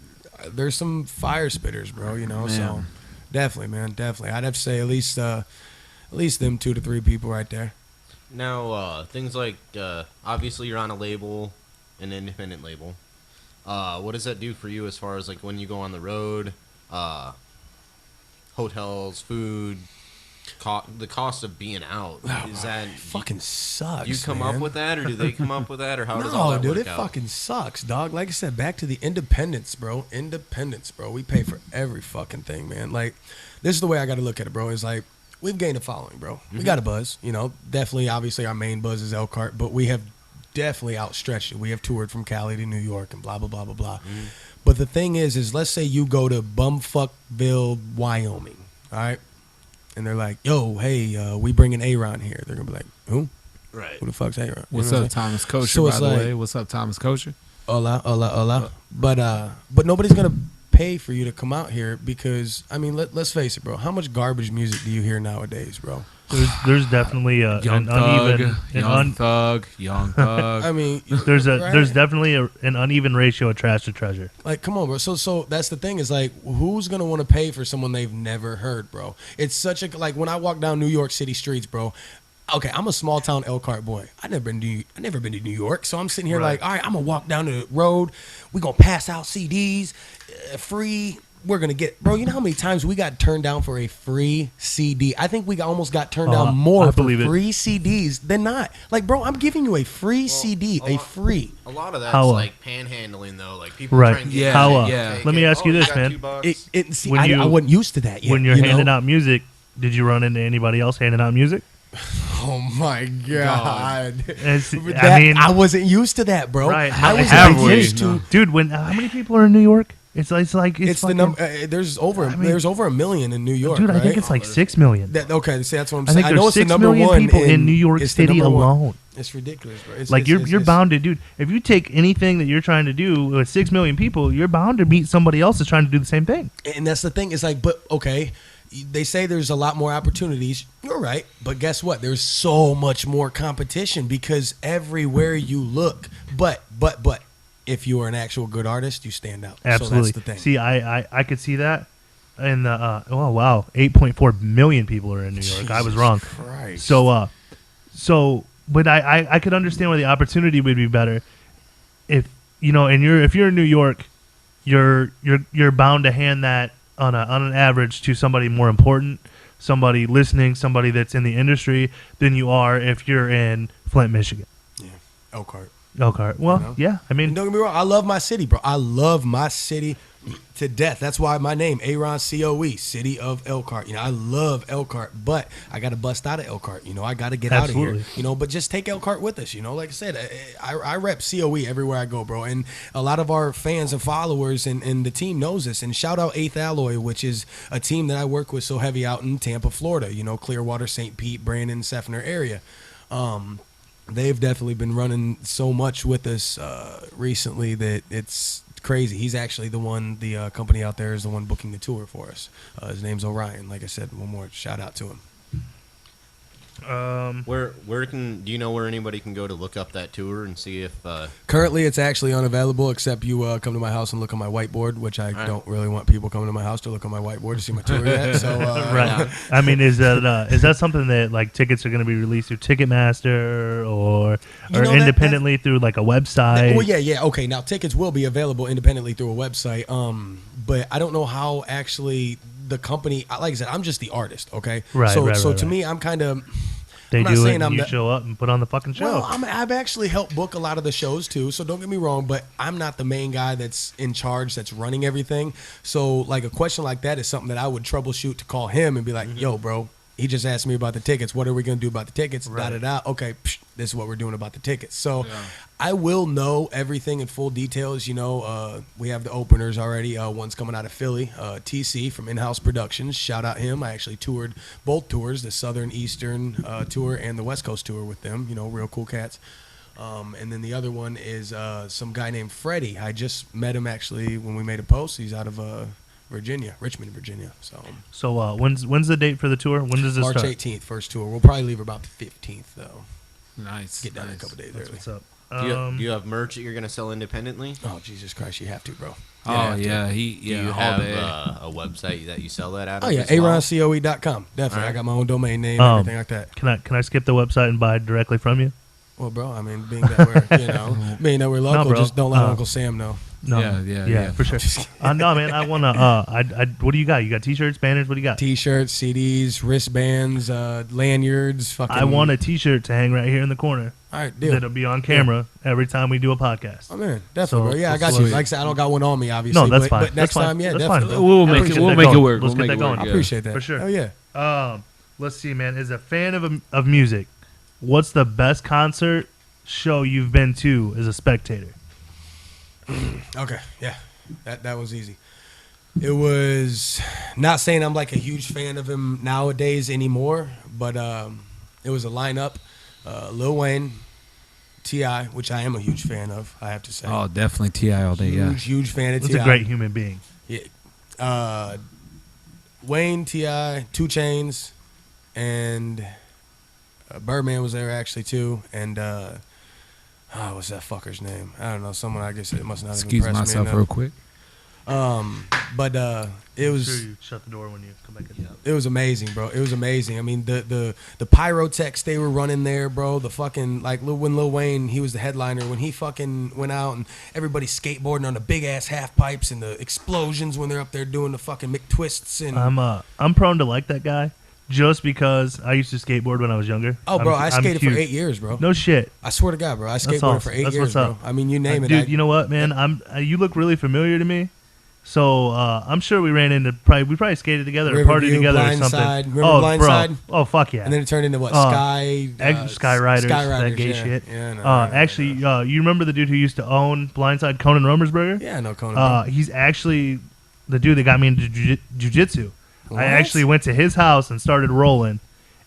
some fire spitters, bro. You know, so definitely, man, definitely. I'd have to say at least them 2 to 3 people right there. Now, things like obviously you're on a label, an independent label. What does that do for you as far as like when you go on the road, hotels, food? The cost of being out, is that fucking sucks? You come man. up with that, or do they come up with that, or how does all that dude, work it out? fucking sucks, dog. Like I said, back to the independence, bro. Independence, bro. We pay for every fucking thing, man. Like, this is the way I got to look at it, bro. It's like, we've gained a following, bro. We got a buzz. You know, definitely, obviously, our main buzz is Elkhart, but we have definitely outstretched it. We have toured from Cali to New York and blah, blah, blah, blah, blah. But the thing is let's say you go to Bumfuckville, Wyoming, all right? And they're like, yo, hey, we bringing A-Ron here. They're going to be like, who? Right. Who the fuck's A-Ron? What's You know up, what Thomas Kosher, So by it's the like- way? What's up, Thomas Kosher? Hola, hola, hola. But nobody's going to pay for you to come out here because, I mean, let's face it, bro. How much garbage music do you hear nowadays, bro? There's definitely Young an uneven, Young Thug. I mean, there's right? definitely an uneven ratio of trash to treasure. Like, come on, bro. So that's the thing is like, who's gonna want to pay for someone they've never heard, bro? It's such a like when I walk down New York City streets, bro. Okay, I'm a small town Elkhart boy. I never been to New York, so I'm sitting here Right. like, all right, I'm gonna walk down the road. We gonna pass out CDs, free. We're gonna get, bro. You know how many times we got turned down for a free CD? I think we almost got turned down more I for believe it. free CDs than not. Like, bro, I'm giving you a free CD, a free. A lot of that's How, like panhandling, though. Like people Right. try and get Yeah, How, yeah. let me ask you this, got man. $2. See, When I you- wasn't used to that yet. When you're you know? handing out music, did you run into anybody else handing out music? Oh my god! It's- I wasn't used to that, bro. Right. I was Have we? used to. Dude, how many people are in New York? It's like It's the fucking- number. There's over a million in New York. Dude, I right? think it's like 6 million. Okay. See, that's what I'm I saying. think know there's it's the 6 number million one people in New York it's the City number one. alone. It's ridiculous, bro. Like you're bound to, dude. If you take anything that you're trying to do with 6 million people, you're bound to meet somebody else that's trying to do the same thing. And that's the thing. It's like, but okay, they say there's a lot more opportunities. You're right, but guess what? There's so much more competition because everywhere you look. But if you are an actual good artist, you stand out. Absolutely. So that's the thing. See, I could see that. And oh wow, 8.4 million people are in New York. I was wrong. Christ. So, but I could understand why the opportunity would be better if if you're in New York, you're bound to hand that on an average to somebody more important, somebody listening, somebody that's in the industry than you are if you're in Flint, Michigan. Yeah, Elkhart. Elkhart. Well, You know? yeah. I mean, And don't get me wrong, I love my city, bro. I love my city to death. That's why my name, Aaron COE, City of Elkhart. I love Elkhart, but I got to bust out of Elkhart. I got to get out of Absolutely. here. But just take Elkhart with us. Like I said, I rep COE everywhere I go, bro. And a lot of our fans and followers and the team knows this. And shout out 8th Alloy, which is a team that I work with so heavy out in Tampa, Florida. Clearwater, St. Pete, Brandon, Seffner area. They've definitely been running so much with us recently that it's crazy. He's actually the company out there is the one booking the tour for us. His name's Orion. Like I said, one more shout out to him. Where do you know where anybody can go to look up that tour and see if Currently, it's actually unavailable except you come to my house and look on my whiteboard, which I don't really want people coming to my house to look on my whiteboard to see my tour yet. So, right. I mean, is that something that like tickets are going to be released through Ticketmaster or independently through like a website? Well, yeah. Okay, now tickets will be available independently through a website. But I don't know how actually the company. Like I said, I'm just the artist. Okay, Right, So, right, so right, to right. me, I'm kind of. They I'm not do it saying and I'm you the- show up and put on the fucking show. Well, I've actually helped book a lot of the shows too, so don't get me wrong, but I'm not the main guy that's in charge, that's running everything. So, like, a question like that is something that I would troubleshoot to call him and be like, yo, bro, he just asked me about the tickets. What are we going to do about the tickets? Right. Da-da-da. Okay, this is what we're doing about the tickets. So, I will know everything in full details. We have the openers already. One's coming out of Philly, TC from In-House Productions. Shout out him. I actually toured both tours, the Southern Eastern tour and the West Coast tour with them. Real cool cats. And then the other one is some guy named Freddie. I just met him actually when we made a post. He's out of Virginia, Richmond, Virginia. So when's the date for the tour? When does this March start? 18th, first tour. We'll probably leave about the 15th though. Nice. Get down in a nice. couple days That's early. what's up. do you have merch that you're gonna sell independently? Oh Jesus Christ, you have to, bro. Oh You yeah, have to. he Do you all have day. a website that you sell that out Oh of? yeah, as well? AronCOE.com. Definitely, All right. I got my own domain name, Um, everything like that. Can I skip the website and buy directly from you? Well, bro, I mean, being that we're being that we're local, bro. just don't let Uncle Sam know. No. Yeah, for sure. No, man, I wanna. What do you got? You got t-shirts, banners. What do you got? T-shirts, CDs, wristbands, lanyards. Fucking. I want a t-shirt to hang right here in the corner. All right, deal. That'll be on camera every time we do a podcast. Oh man, definitely, So, bro. Yeah, I got you. sweet. Like I said, I don't got one on me, obviously. No, that's but fine. Next That's fine. time, yeah, That's definitely. fine. bro. We'll Yeah, make let's it. get We'll that make it going. work. Let's We'll get make that it going. work. I yeah. appreciate that For sure. Oh yeah. Let's see, man. As a fan of music, what's the best concert show you've been to as a spectator? Okay, yeah, that was easy. It was not saying I'm like a huge fan of him nowadays anymore, but it was a lineup: Lil Wayne, T.I., which I am a huge fan of. I have to say. Oh, definitely T.I. all day. Yeah. Huge fan of He's T.I. a great human being. Yeah. Wayne, T.I., 2 Chainz, and Birdman was there actually too, and what's that fucker's name? I don't know. Someone, I guess it must not have Excuse impressed me myself real enough. quick. But it was. Sure, you shut the door when you come back in. It was amazing, bro. It was amazing. I mean, the pyrotechs they were running there, bro. The fucking when Lil Wayne, he was the headliner, when he fucking went out and everybody skateboarding on the big ass half pipes and the explosions when they're up there doing the fucking McTwists and. I'm prone to like that guy, just because I used to skateboard when I was younger. Oh, bro, I I'm skated for huge. 8 years, bro. No shit. I swear to God, bro, I skateboarded awesome. for 8 That's years, what's bro. up. I mean, you name it, Dude. You know what, man? You look really familiar to me. So I'm sure we ran into we probably skated together or partied Riverview, together or Blindside. something. Remember Blindside? Bro. Oh fuck yeah. And then it turned into what? Sky Riders, that gay yeah. shit. Yeah, no, Actually, you remember the dude who used to own Blindside, Conan Romersberger? yeah, no, Conan. He's actually the dude that got me into jiu-jitsu. What? I actually went to his house and started rolling,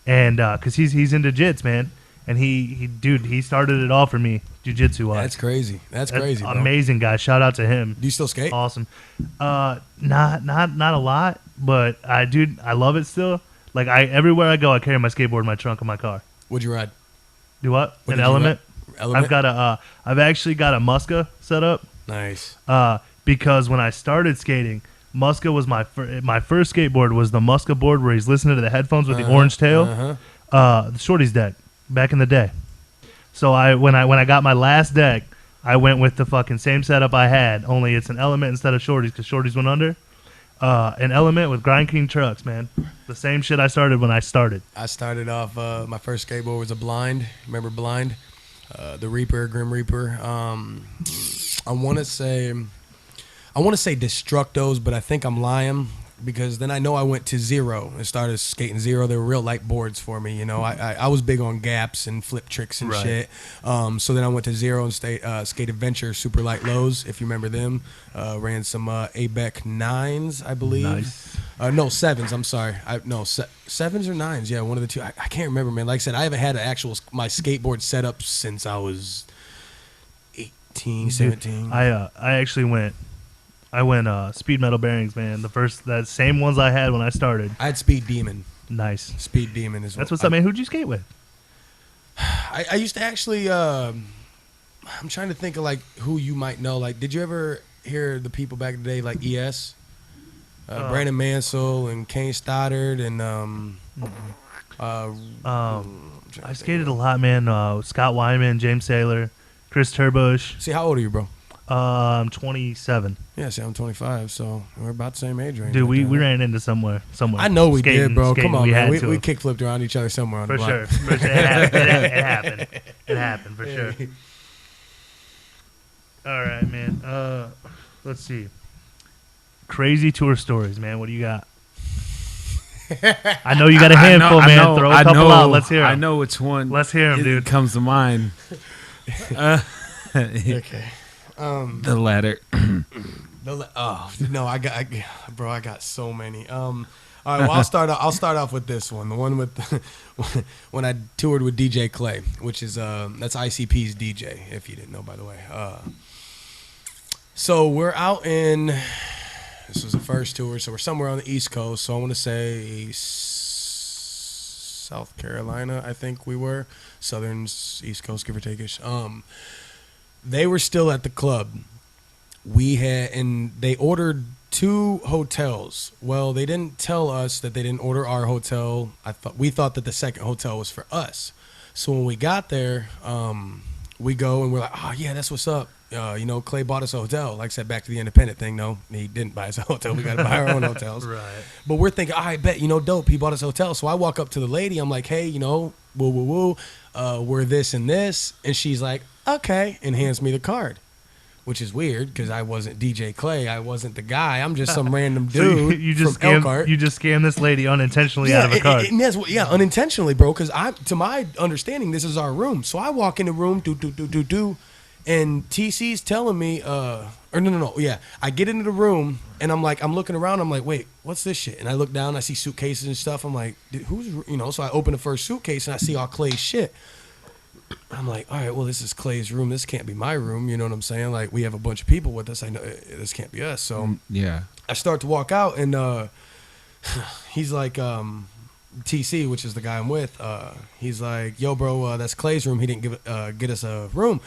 and because he's into jits, man, and he started it all for me, jiu-jitsu wise. That's crazy. That's crazy, bro. Amazing guy. Shout out to him. Do you still skate? Awesome. Not a lot, but I love it still. Like everywhere I go, I carry my skateboard in my trunk of my car. What'd you ride? Do what? What An did you Element. ride? Element? I've actually got a Muska set up. Nice. Because when I started skating, Muska was my first skateboard was the Muska board where he's listening to the headphones with the orange tail. The Shorty's deck back in the day. So when I got my last deck, I went with the fucking same setup I had, only it's an Element instead of Shorty's because Shorty's went under. An Element with Grind King trucks, man. The same shit I started when I started. I started off, my first skateboard was a Blind. Remember Blind? The Reaper, Grim Reaper. I want to say Destructos, but I think I'm lying because then I know I went to Zero and started skating Zero. They were real light boards for me, you know. I was big on gaps and flip tricks and Right. shit. So then I went to Zero and skated Venture Super Light Lows, if you remember them. Ran some ABEC 9s, I believe. Nice. No, 7s, I'm sorry. 7s or 9s, yeah, one of the two. I can't remember, man. Like I said, I haven't had my skateboard set up since I was 18, 17. I actually went speed metal bearings, man. That same ones I had when I started. I had Speed Demon. Nice. Speed Demon is That's what's up, man. Who'd you skate with? I used to actually. I'm trying to think of like who you might know. Like, did you ever hear the people back in the day like ES, Brandon Mansell and Kane Stoddard and I skated a lot, man. Scott Wyman, James Saylor, Chris Turbush. See, how old are you, bro? I'm 27. Yeah, see, I'm 25, so we're about the same age range. Dude, right we there. ran into somewhere. I know we did, bro. Skating, Come on, man. had We to. kick flipped around each other somewhere on For the sure. block. For sure. It happened. It happened, for sure. All right, man. Let's see. Crazy tour stories, man. What do you got? I know you got a handful, man. Throw a couple out. Let's hear 'em. I know which one. Let's hear 'em, dude. Comes to mind. Okay. The latter. No, I got so many. All right, well, I'll start off with this one. The one with when I toured with DJ Clay, which is that's ICP's DJ, if you didn't know, by the way. So we're out in. This was the first tour, so we're somewhere on the East Coast. So I want to say South Carolina, I think we were. Southern East Coast, give or take-ish. They were still at the club. They ordered 2 hotels. Well, they didn't tell us that they didn't order our hotel. We thought that the second hotel was for us. So when we got there, we go and we're like, oh yeah, that's what's up. Clay bought us a hotel. Like I said, back to the independent thing. No, he didn't buy us a hotel. We got to buy our own hotels. Right. But we're thinking, all right, bet, dope. He bought us a hotel. So I walk up to the lady. I'm like, hey, woo. We're this and this. And she's like, okay, and hands me the card. which is weird because I wasn't DJ Clay. I wasn't the guy. I'm just some random So dude you just from Elkhart. you just scammed this lady unintentionally out of a card. And that's yeah, unintentionally, bro. Because to my understanding, this is our room. So I walk in the room, do, and TC's telling me, or no, yeah. I get into the room and I'm looking around. I'm like, wait, what's this shit? And I look down, I see suitcases and stuff. I'm like, dude, So I open the first suitcase and I see all Clay's shit. I'm like, all right, well, this is Clay's room. This can't be my room. You know what I'm saying? Like, we have a bunch of people with us. I know this can't be us. So Yeah. I start to walk out, and he's like, TC, which is the guy I'm with. He's like, yo, bro, that's Clay's room. He didn't get us a room.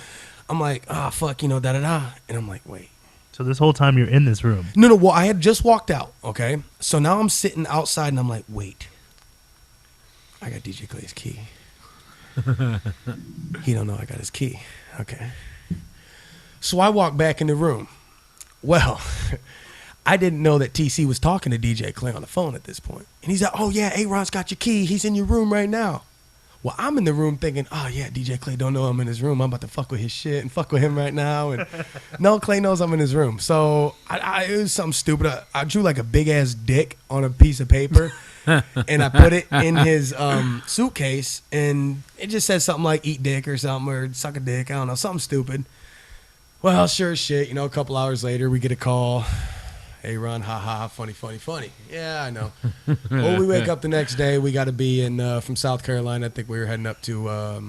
I'm like, fuck, da-da-da. And I'm like, wait. So this whole time you're in this room. No, well, I had just walked out, okay? So now I'm sitting outside, and I'm like, wait. I got DJ Clay's key. He don't know I got his key. Okay. So I walk back in the room. Well, I didn't know that TC was talking to DJ Clay on the phone at this point. And he's like, oh, yeah, Aaron's got your key. He's in your room right now. Well, I'm in the room thinking, oh, yeah, DJ Clay don't know I'm in his room. I'm about to fuck with his shit and fuck with him right now. And no, Clay knows I'm in his room. So it was something stupid. I drew like a big-ass dick on a piece of paper. And I put it in his suitcase, and it just said something like eat dick or something, or suck a dick. I don't know, something stupid. Well, sure as shit, a couple hours later, we get a call. Hey, Ron, ha, funny. Yeah, I know. Well, we wake up the next day. We got to be in from South Carolina. I think we were heading up to, up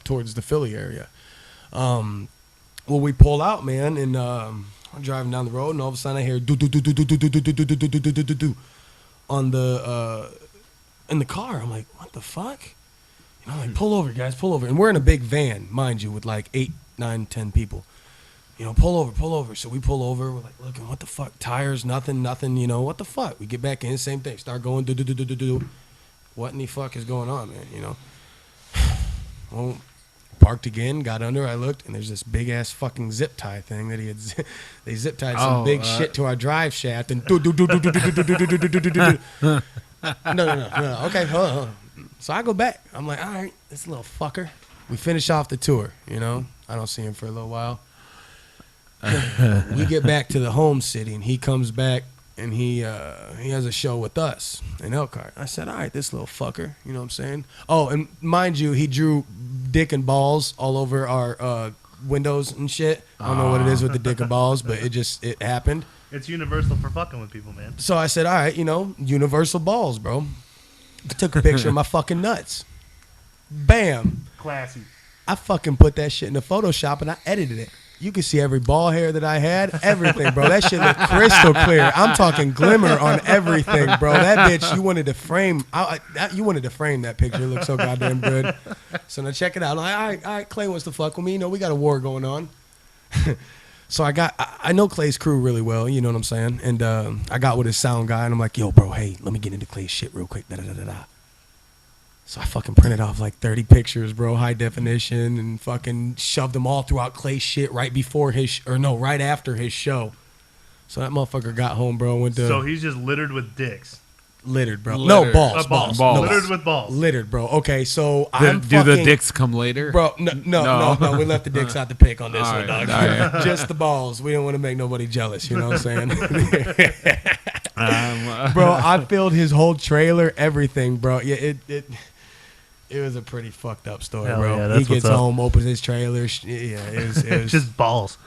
towards the Philly area. Well, we pull out, man, and I'm driving down the road, and all of a sudden I hear do on the in the car. I'm like, what the fuck? Like, pull over, guys, pull over. And we're in a big van, mind you, with like 8, 9, 10 people. Pull over. So we pull over. We're like, looking, what the fuck? Tires, nothing. What the fuck? We get back in, same thing. Start going, do. What in the fuck is going on, man? Well, parked again, got under. I looked, and there's this big ass fucking zip tie thing that he had. They zip tied some big shit to our drive shaft, and do. No. Okay, hold on. So I go back. I'm like, all right, this little fucker. We finish off the tour. I don't see him for a little while. We get back to the home city, and he comes back, and he has a show with us in Elkhart. I said, all right, this little fucker, you know what I'm saying? Oh, and mind you, he drew dick and balls all over our windows and shit. I don't know what it is with the dick and balls, but it happened. It's universal for fucking with people, man. So I said, all right, universal balls, bro. I took a picture of my fucking nuts. Bam. Classy. I fucking put that shit in the Photoshop, and I edited it. You could see every ball hair that I had, everything, bro. That shit looked crystal clear. I'm talking glimmer on everything, bro. That bitch, you wanted to frame. You wanted to frame that picture. It looked so goddamn good. So now check it out. I'm like, all right, Clay wants to fuck with me. We got a war going on. So I know Clay's crew really well. You know what I'm saying? And I got with his sound guy, and I'm like, yo, bro, hey, let me get into Clay's shit real quick. Da-da-da-da-da. So I fucking printed off like 30 pictures, bro, high definition, and fucking shoved them all throughout Clay's shit right after his show. So that motherfucker got home, bro, went to... So he's just littered with dicks. Littered, bro. Littered. No, balls. Balls. No, Littered with balls. Littered, bro. Okay, so Do the dicks come later? Bro, no. We left the dicks out the pic on this one, right, dog. right. Just the balls. We don't want to make nobody jealous, you know what I'm saying? Bro, I filled his whole trailer, everything, bro. Yeah, it was a pretty fucked up story, Hell bro. yeah, that's He gets what's up. home, opens his trailer. Yeah, it was Just balls.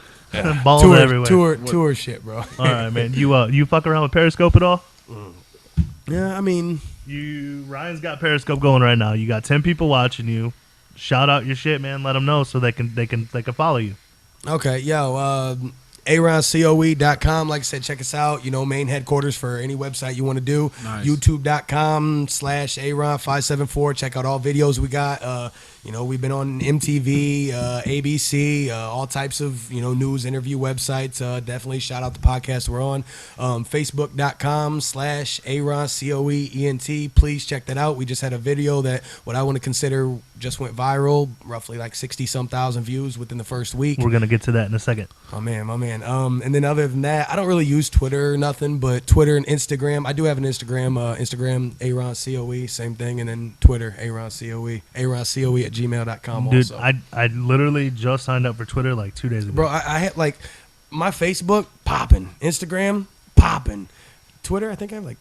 Balls everywhere. Tour shit, bro. All right, man. You fuck around with Periscope at all? Yeah, I mean, Ryan's got Periscope going right now. You got 10 people watching you. Shout out your shit, man. Let them know so they can follow you. okay, yo, aroncoe.com. Like I said, check us out. Main headquarters for any website you want to do. Nice. YouTube.com/Aaron574. Check out all videos we got. We've been on MTV, ABC, all types of, news interview websites. Definitely shout out the podcast we're on. Facebook.com/AaronCoeENT. Please check that out. We just had a video that what I want to consider just went viral, roughly like 60-some thousand views within the first week. We're gonna get to that in a second. My man. And then other than that, I don't really use Twitter or nothing, but Twitter and Instagram. I do have an Instagram. Instagram, Aaron COE, same thing. And then Twitter, Aaron COE. AaronCOE at gmail.com Dude, also. I literally just signed up for Twitter like 2 days ago. Bro, I had like my Facebook popping, Instagram popping, Twitter. I think I have like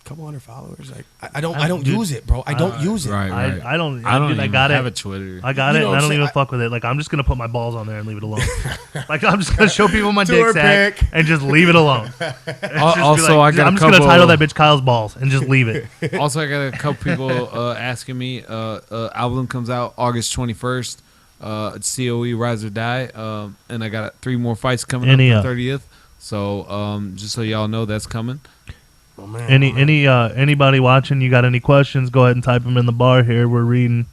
a couple hundred followers. Like I don't Dude, use it, bro. I don't use it. Right. I don't. I don't dude, even I got have it. a Twitter. I got You it, know and what I I'm don't saying? even fuck with it. Like, I'm just gonna put my balls on there and leave it alone. Like, I'm just gonna show people my dick Tour sack pic. and just leave it alone. And just be Also, I got I'm a just gonna couple- title that bitch Kyle's balls and just leave it. Also, I got a couple people asking me. Album comes out August 21st. It's COE Rise or Die. And I got 3 more fights coming up the 30th. So just so y'all know, that's coming. Oh, man, Anybody watching? You got any questions? Go ahead and type them in the bar here. We're reading.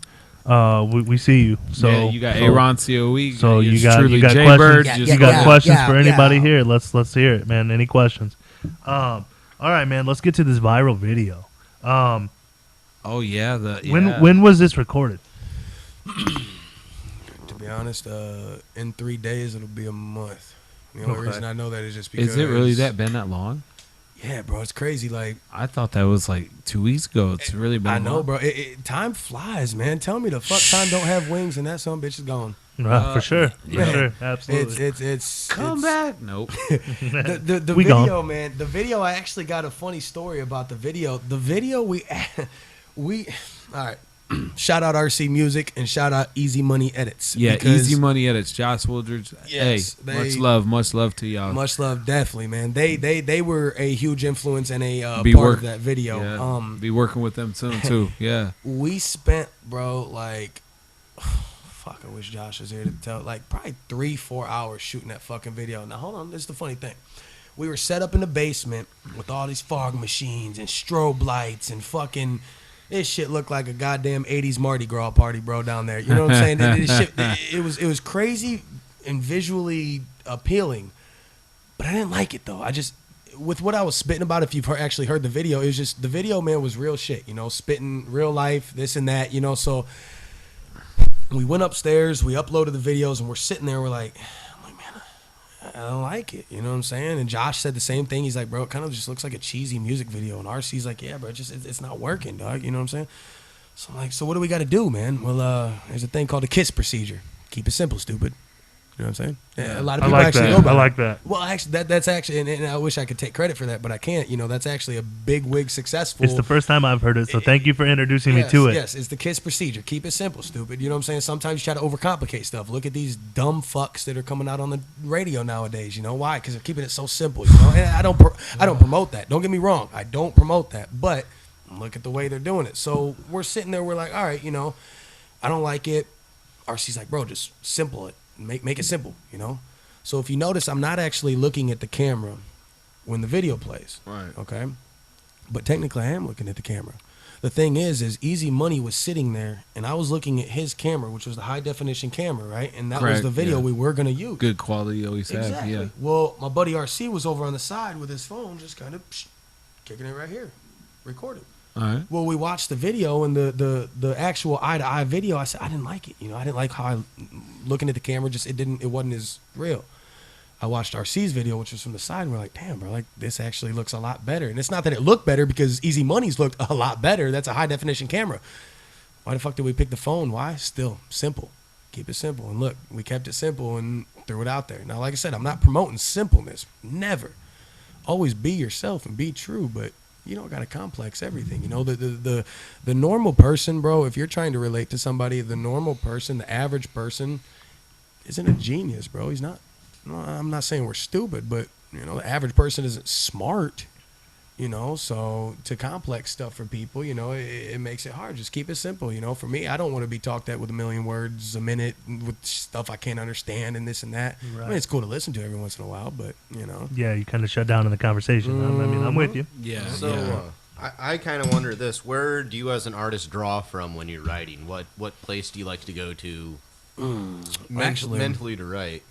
We see you. So yeah, you got Aaron COE. So you yours got truly questions. Jaybird. You got questions for anybody yeah. here? Let's hear it, man. Any questions? All right, man. Let's get to this viral video. Oh yeah. When was this recorded? To be honest, in 3 days it'll be a month. The only Okay. reason I know that is just because Is it really been that long? Yeah, bro, it's crazy. Like I thought that was like 2 weeks ago. It's really been. I know, long. bro. Time flies, man. Tell me the fuck time don't have wings and that son bitch is gone. For sure. yeah. For sure. Absolutely. It's Come back. Nope. The We video, gone. man. The video. I actually got a funny story about the video. The video we all right. Shout out RC Music and shout out Easy Money Edits. Yeah, because- Easy Money Edits. Josh Wildridge. Yes, hey, much love to y'all. Much love, definitely, man. They were a huge influence and a Be part work- of that video. Yeah, be working with them soon too. Yeah. We spent, bro, like, fuck, I wish Josh was here to tell, like, probably 3-4 hours shooting that fucking video. Now, hold on, this is the funny thing. We were set up in the basement with all these fog machines and strobe lights and fucking, this shit looked like a goddamn 80s Mardi Gras party, bro, down there. You know what I'm saying? This shit, it was crazy and visually appealing, but I didn't like it, though. I just, with what I was spitting about, if you've actually heard the video, it was just, the video, man, was real shit, you know, spitting real life, this and that, you know, so we went upstairs, we uploaded the videos, and we're sitting there, we're like, man, I don't like it, you know what I'm saying? And Josh said the same thing. He's like, bro, it kind of just looks like a cheesy music video. And RC's like, yeah, bro, it's not working, dog, you know what I'm saying? So I'm like, so what do we got to do, man? Well, there's a thing called the KISS procedure. Keep it simple, stupid. You know what I'm saying? Yeah. A lot of I people like actually that. go by I that. like that. Well, actually, that's actually, and I wish I could take credit for that, but I can't. You know, that's actually a big wig successful. It's the first time I've heard it, so thank you for introducing me to it. Yes, it's the KISS procedure. Keep it simple, stupid. You know what I'm saying? Sometimes you try to overcomplicate stuff. Look at these dumb fucks that are coming out on the radio nowadays. You know why? Because they're keeping it so simple. You know, and I don't promote that. Don't get me wrong. I don't promote that. But look at the way they're doing it. So we're sitting there. We're like, all right, you know, I don't like it. RC's like, bro, just simple it. Make it simple. You know. So if you notice, I'm not actually looking at the camera when the video plays. Right. Okay. But technically, I am looking at the camera. The thing is Easy Money was sitting there, and I was looking at his camera, which was the high definition camera, right? And that was Correct, the video yeah. we were gonna use. Good quality. Always Exactly. have. Yeah. Well, my buddy RC was over on the side with his phone, just kind of kicking it right here, recording. All right. Well, we watched the video and the actual eye to eye video. I said I didn't like it. You know, I didn't like how I looking at the camera. Just it wasn't as real. I watched RC's video, which was from the side, and we're like, damn, bro, like this actually looks a lot better. And it's not that it looked better because Easy Money's looked a lot better. That's a high definition camera. Why the fuck did we pick the phone? Why? Still simple. Keep it simple. And look, we kept it simple and threw it out there. Now, like I said, I'm not promoting simpleness. Never. Always be yourself and be true, but you don't got to complex everything. You know, the normal person, bro, if you're trying to relate to somebody, the normal person, the average person isn't a genius, bro. He's not. Well, I'm not saying we're stupid, but, you know, the average person isn't smart, you know, so to complex stuff for people, you know, it makes it hard. Just keep it simple, you know. For me, I don't want to be talked at with a million words a minute with stuff I can't understand and this and that. Right. I mean, it's cool to listen to every once in a while, but, you know. Yeah, you kind of shut down in the conversation. I mean, I'm with you. Yeah. So yeah. I kind of wonder this: where do you, as an artist, draw from when you're writing? What place do you like to go to, Actually, mentally to write?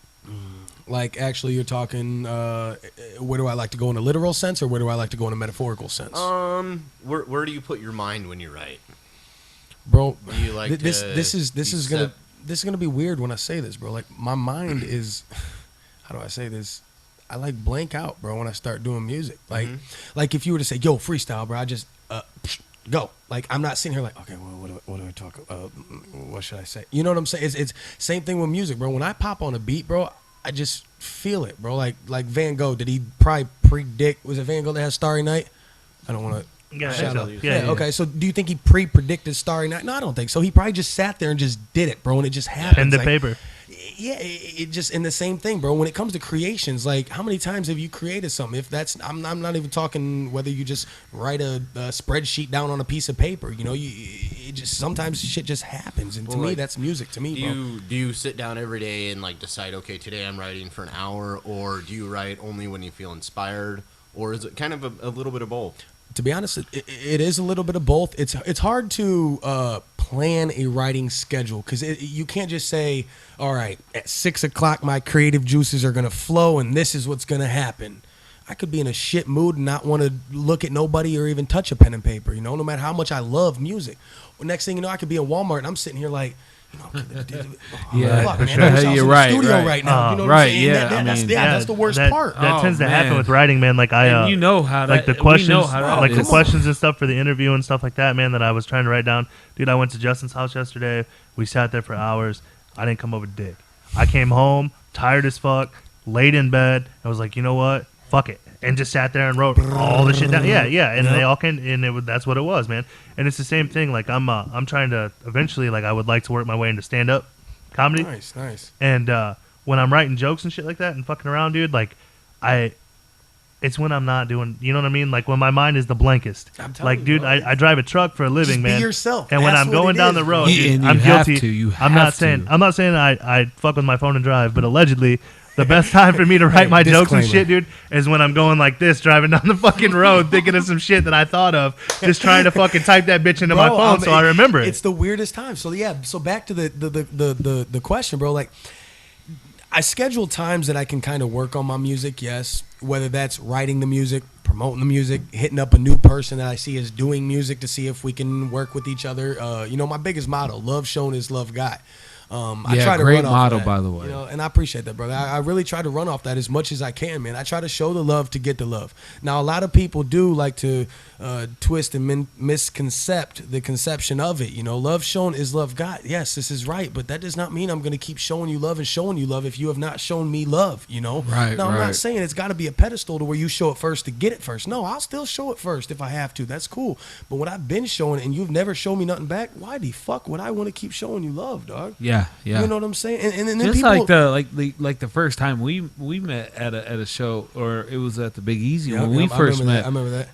like, actually, you're talking, where do I like to go in a literal sense or where do I like to go in a metaphorical sense? Where do you put your mind when you write? bro. Do you like this is gonna set- this is gonna be weird when I say this, bro. Like my mind is, how do I say this? I like blank out, bro, when I start doing music. Like, like if you were to say, "Yo, freestyle, bro," I just go. Like I'm not sitting here like, okay, well, what do I talk? What should I say? You know what I'm saying? It's same thing with music, bro. When I pop on a beat, bro, I just feel it, bro. Like Van Gogh, did he probably predict? Was it Van Gogh that had Starry Night? I don't want to. Yeah, Shout out. yeah. Okay, so do you think he pre-predicted Starry Night? No, I don't think so. He probably just sat there and just did it, bro, and it just happened. Pen to paper. Yeah, it just in the same thing, bro. When it comes to creations, like how many times have you created something? If that's, I'm not even talking whether you just write a spreadsheet down on a piece of paper. You know, it just sometimes shit just happens, and to me, that's music. To me, bro. Do you sit down every day and like decide, okay, today I'm writing for an hour, or do you write only when you feel inspired, or is it kind of a little bit of both? To be honest, it is a little bit of both. It's hard to plan a writing schedule because you can't just say, all right, at 6 o'clock my creative juices are gonna flow and this is what's gonna happen. I could be in a shit mood and not want to look at nobody or even touch a pen and paper. You know, no matter how much I love music. Well, next thing you know, I could be in Walmart and I'm sitting here like, you know, Yeah, fuck, for man, sure. I wish I was You're in right, the studio right. right now. You know what Right, I'm saying? yeah, That's the worst part. That tends to happen man. with writing, man. Like And you know how like that, the questions, we know how that like the is. questions and stuff for the interview and stuff like that, man. That I was trying to write down. Dude, I went to Justin's house yesterday. We sat there for hours. I didn't come up with dick. I came home tired as fuck, laid in bed. I was like, you know what? Fuck it. And just sat there and wrote all the shit down. Yeah. And they all came, and that's what it was, man. And it's the same thing. Like I'm trying to eventually, like I would like to work my way into stand up comedy. Nice. And when I'm writing jokes and shit like that and fucking around, dude, like it's when I'm not doing, you know what I mean? Like when my mind is the blankest. I'm telling Like, you, dude, bro. I drive a truck for a living, Just be man. yourself. And when That's I'm what going it down is, the bro. road, dude, And you I'm have guilty. to, you I'm have not saying to. I'm not saying I fuck with my phone and drive, but allegedly the best time for me to write my jokes and disclaimer. shit, dude, is when I'm going like this, driving down the fucking road, thinking of some shit that I thought of, just trying to fucking type that bitch into my Bro, phone so I remember it. It's the weirdest time. So yeah, so back to the question, bro. Like I schedule times that I can kind of work on my music, yes. Whether that's writing the music, promoting the music, hitting up a new person that I see is doing music to see if we can work with each other. You know, my biggest motto, love shown is love got. I try to great run off motto, that, by the way. You know, and I appreciate that, brother. I really try to run off that as much as I can, man. I try to show the love to get the love. Now, a lot of people do like to twist and misconcept the conception of it. You know, love shown is love got. Yes, this is right, but that does not mean I'm going to keep showing you love and showing you love if you have not shown me love, you know? Right, Now, I'm right. not saying it's got to be a pedestal to where you show it first to get it first. No, I'll still show it first if I have to. That's cool. But when I've been showing it and you've never shown me nothing back, why the fuck would I want to keep showing you love, dog? Yeah. You know what I'm saying? And then Just people, like the first time we met at a show, or it was at the Big Easy Yeah, when yeah, we I first remember met. that. I remember that.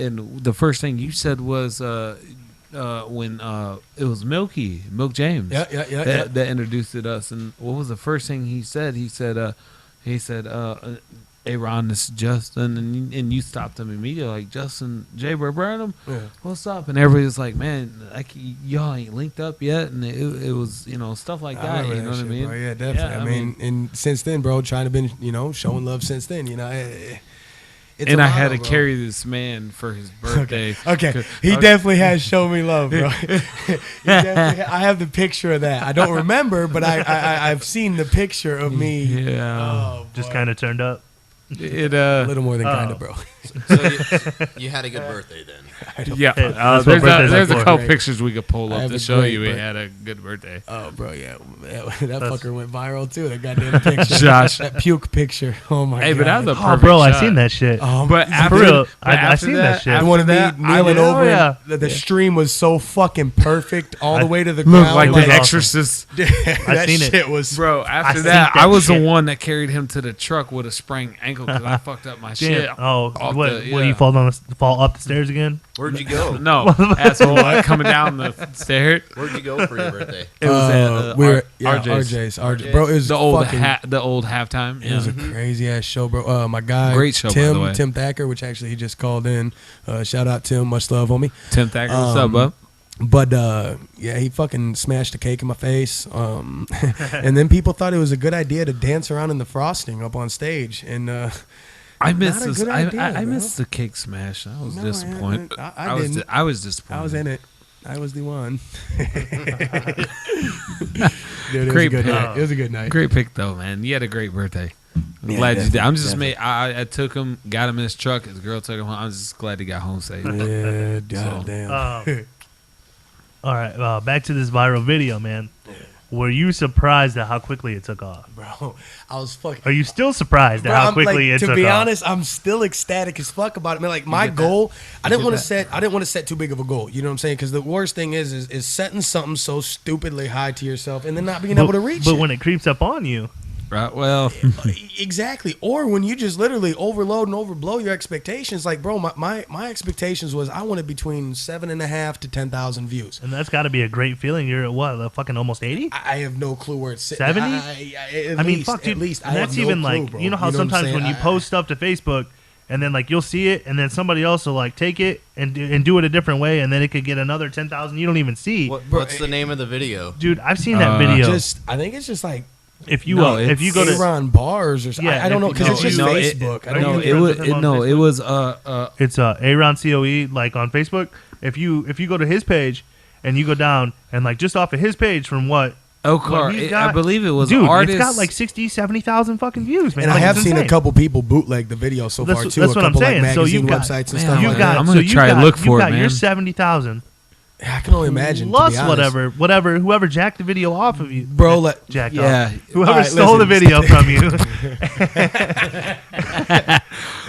And the first thing you said was when it was Milk James. Yeah. That introduced us. And what was the first thing he said? He said, "Hey Ron, this is Justin," and you stopped him immediately, like, "Justin, Jay Burnham, Yeah. what's up?" And everybody was like, "Man, y'all ain't linked up yet," and it was, you know, stuff like that. remember You know what I shit, mean? bro. Yeah, definitely. Yeah, I mean, and since then, bro, trying to been, you know, showing love since then. You know, it's and a I had to motto, bro. carry this man for his birthday. Okay, he definitely has shown me love, bro. I have the picture of that. I don't remember, but I've seen the picture of me. Yeah. Oh, Just boy. kind of turned up. It a little more than kind of, bro. So you had a good birthday then. yeah. Hey, that's what birthdays There's are a for. couple pictures we could pull I up have to a show great you we birth- had a good birthday. Oh, bro, yeah, that fucker went viral too. That goddamn picture, Josh. that puke picture. Oh my Hey, god. but that was a Oh, perfect bro, I shot. seen that shit. But For after, real, but I after seen that shit. after the one of me that, kneeling I did- over. Oh, yeah. The stream was so fucking perfect all the way to the Look ground. like was the awesome. Exorcist. that seen it. shit was, Bro, after seen that, that I was shit. the one that carried him to the truck with a sprained ankle because I fucked up my shit. Damn. Oh, off what? the- What? yeah. You fall up the stairs again? Where'd you go? No, asshole, coming down the stairs. Where'd you go for your birthday? It was at we were RJ's. RJ's. Bro, it was The old fucking, the old halftime. It was a crazy ass show, bro. My guy, Great show, by the way. Tim Thacker, which actually he just called in. Shout out Tim, much love, homie. Tim Thacker, what's up, bub? But yeah, he fucking smashed the cake in my face. And then people thought it was a good idea to dance around in the frosting up on stage. And I missed not a this. good idea, I bro. missed the cake smash. I was No, disappointed. I didn't. I was disappointed. I was in it. I was the one. Dude, Great it was a good pick. night. It was a good night. Great pick though, man. You had a great birthday. I'm Yeah, glad you did. I'm just definitely. I took him, got him in his truck. His girl took him home. I'm just glad he got home safe. Yeah, goddamn. All right, back to this viral video, man. Were you surprised at how quickly it took off? Bro, I was fucking. Are you still surprised at Bro, how I'm quickly like, it took off? to be honest, I'm still ecstatic as fuck about it. Man, like my goal, I didn't want to that? set too big of a goal. You know what I'm saying? Because the worst thing is setting something so stupidly high to yourself and then not being able to reach but it. when it creeps up on you, Right. Well, Exactly. Or when you just literally overload and overblow your expectations. Like, bro, my expectations was I wanted between 7.5 to 10,000 views. and that's got to be a great feeling. You're at what, fucking almost 80? I have no clue where it's sitting. 70? At I mean, least, fuck, dude. At least And I that's have no even clue, like, bro. you know how what I'm sometimes saying? when you post stuff to Facebook, and then like you'll see it, and then somebody else will like take it and do it a different way, and then it could get another 10,000 you don't even see. What's the name of the video? Dude, I've seen that video. I think it's just like if you No, if you go to Aaron bars or something. Yeah, I don't know if because you- it's just no, Facebook. I don't no, know. it was- it was it's Aaron COE like on Facebook. If you go to his page and you go down and like just off of his page from what Okar. he's I got- believe it was dude, artist. it's got like 60, 70,000 fucking views, man. And I Like, have it's seen a insane. couple people bootleg the video so That's- far too. that's a what I'm couple saying. like So magazine you've got- websites and Man, stuff You like got, that. I'm gonna so you try to got- look for you it, got your man. 70,000 I can only imagine. plus to be honest. whatever whoever jacked the video off of you, Bro, jacked Yeah. off. Whoever All right, stole the listen. video from you.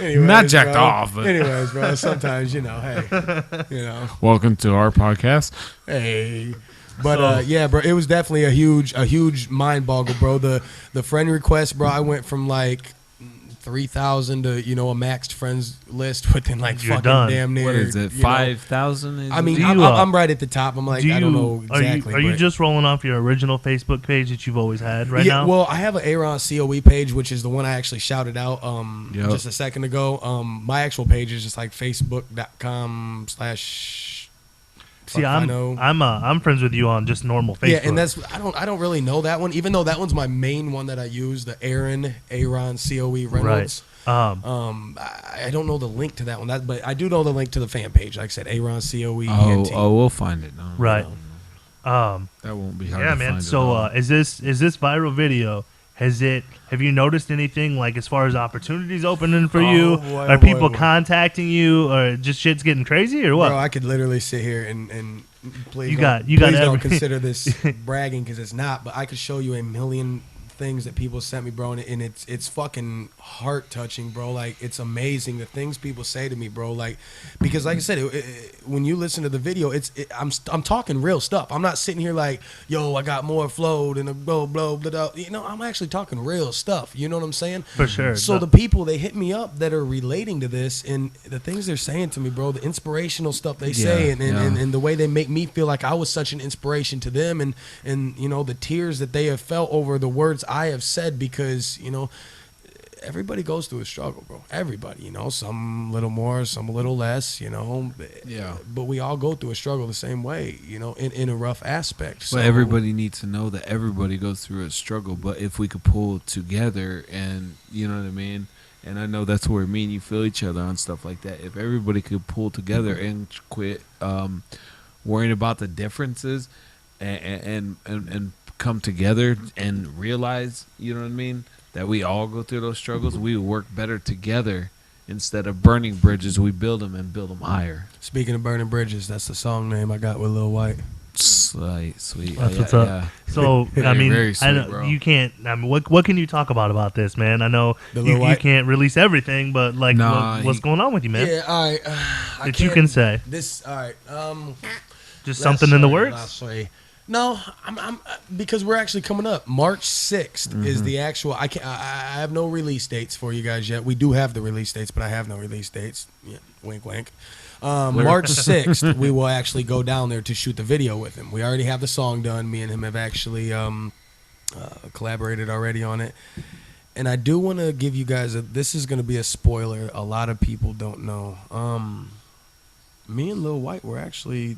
Anyways, Not jacked bro. off, but- Anyways, bro. Sometimes hey, Welcome to our podcast. hey. But yeah, bro, it was definitely a huge mind boggle, bro. The friend request, bro. I went from like 3,000 to a maxed friends list within like You're fucking done. damn near. What is it? 5,000? I mean, Do I'm, you, I'm right at the top. I'm like, I don't know exactly. Are you but- just rolling off your original Facebook page that you've always had right yeah, now? well, I have an Aaron COE page, which is the one I actually shouted out Yep. just a second ago. My actual page is just like facebook.com/ See, fuck if I know. I'm friends with you on just normal Facebook. Yeah, and that's I don't really know that one, even though that one's my main one that I use, the Aaron COE Reynolds. I don't know the link to that one, but I do know the link to the fan page. Like I said, Aaron COE. ENT. We'll find it. No, right. that won't be hard. Yeah, to man. Find So is this viral video? Have you noticed anything like as far as opportunities opening for you? boy, Are oh, people boy. contacting you, or just shit's getting crazy, or what? Bro, I could literally sit here and please You don't, got- you got please don't every- consider this bragging because it's not. But I could show you a million things that people sent me, bro, and it's fucking heart touching, bro. Like, it's amazing the things people say to me, bro. Like, because like I said, when you listen to the video, I'm talking real stuff. I'm not sitting here like, yo, I got more flowed and a blah blah blah blah. I'm actually talking real stuff. You know what I'm saying? For sure. So the people, they hit me up that are relating to this, and the things they're saying to me, bro, the inspirational stuff they say, and the way they make me feel like I was such an inspiration to them, and the tears that they have felt over the words I have said, because everybody goes through a struggle, bro. Everybody, some a little more, some a little less, Yeah. But we all go through a struggle the same way, in a rough aspect. So But everybody needs to know that everybody goes through a struggle. But if we could pull together, and you know what I mean, and I know that's where me and you feel each other on stuff like that. If everybody could pull together and quit worrying about the differences, and come together and realize, you know what I mean, that we all go through those struggles, we work better together. Instead of burning bridges, we build them and build them higher. Speaking of burning bridges, that's the song name I got with Lil White. Sweet. That's what's up. So I Very, mean, very I sweet, know bro. you can't. I mean, what can you talk about this, man? I know The you Lil White? can't release everything, but like, Nah, what's going on with you, man? Yeah, all right. That you can say. This, all right. Just something in the works. Lastly. No, I'm because we're actually coming up. March 6th is the actual. I have no release dates for you guys yet. We do have the release dates, but I have no release dates. Yeah, wink, wink. March 6th, we will actually go down there to shoot the video with him. We already have the song done. Me and him have actually collaborated already on it. And I do want to give you guys this is going to be a spoiler. A lot of people don't know. Me and Lil White were actually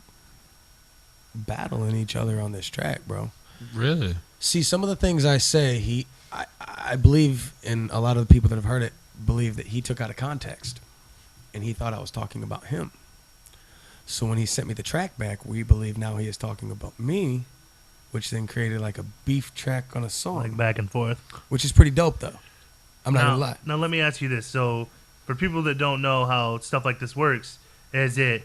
battling each other on this track, bro. Really? See, some of the things I say, I believe, and a lot of the people that have heard it believe that he took out of context, and he thought I was talking about him. So when he sent me the track back, we believe now he is talking about me, which then created like a beef track on a song, Like back and forth. which is pretty dope though. I'm not gonna lie. Now let me ask you this. So for people that don't know how stuff like this works, is it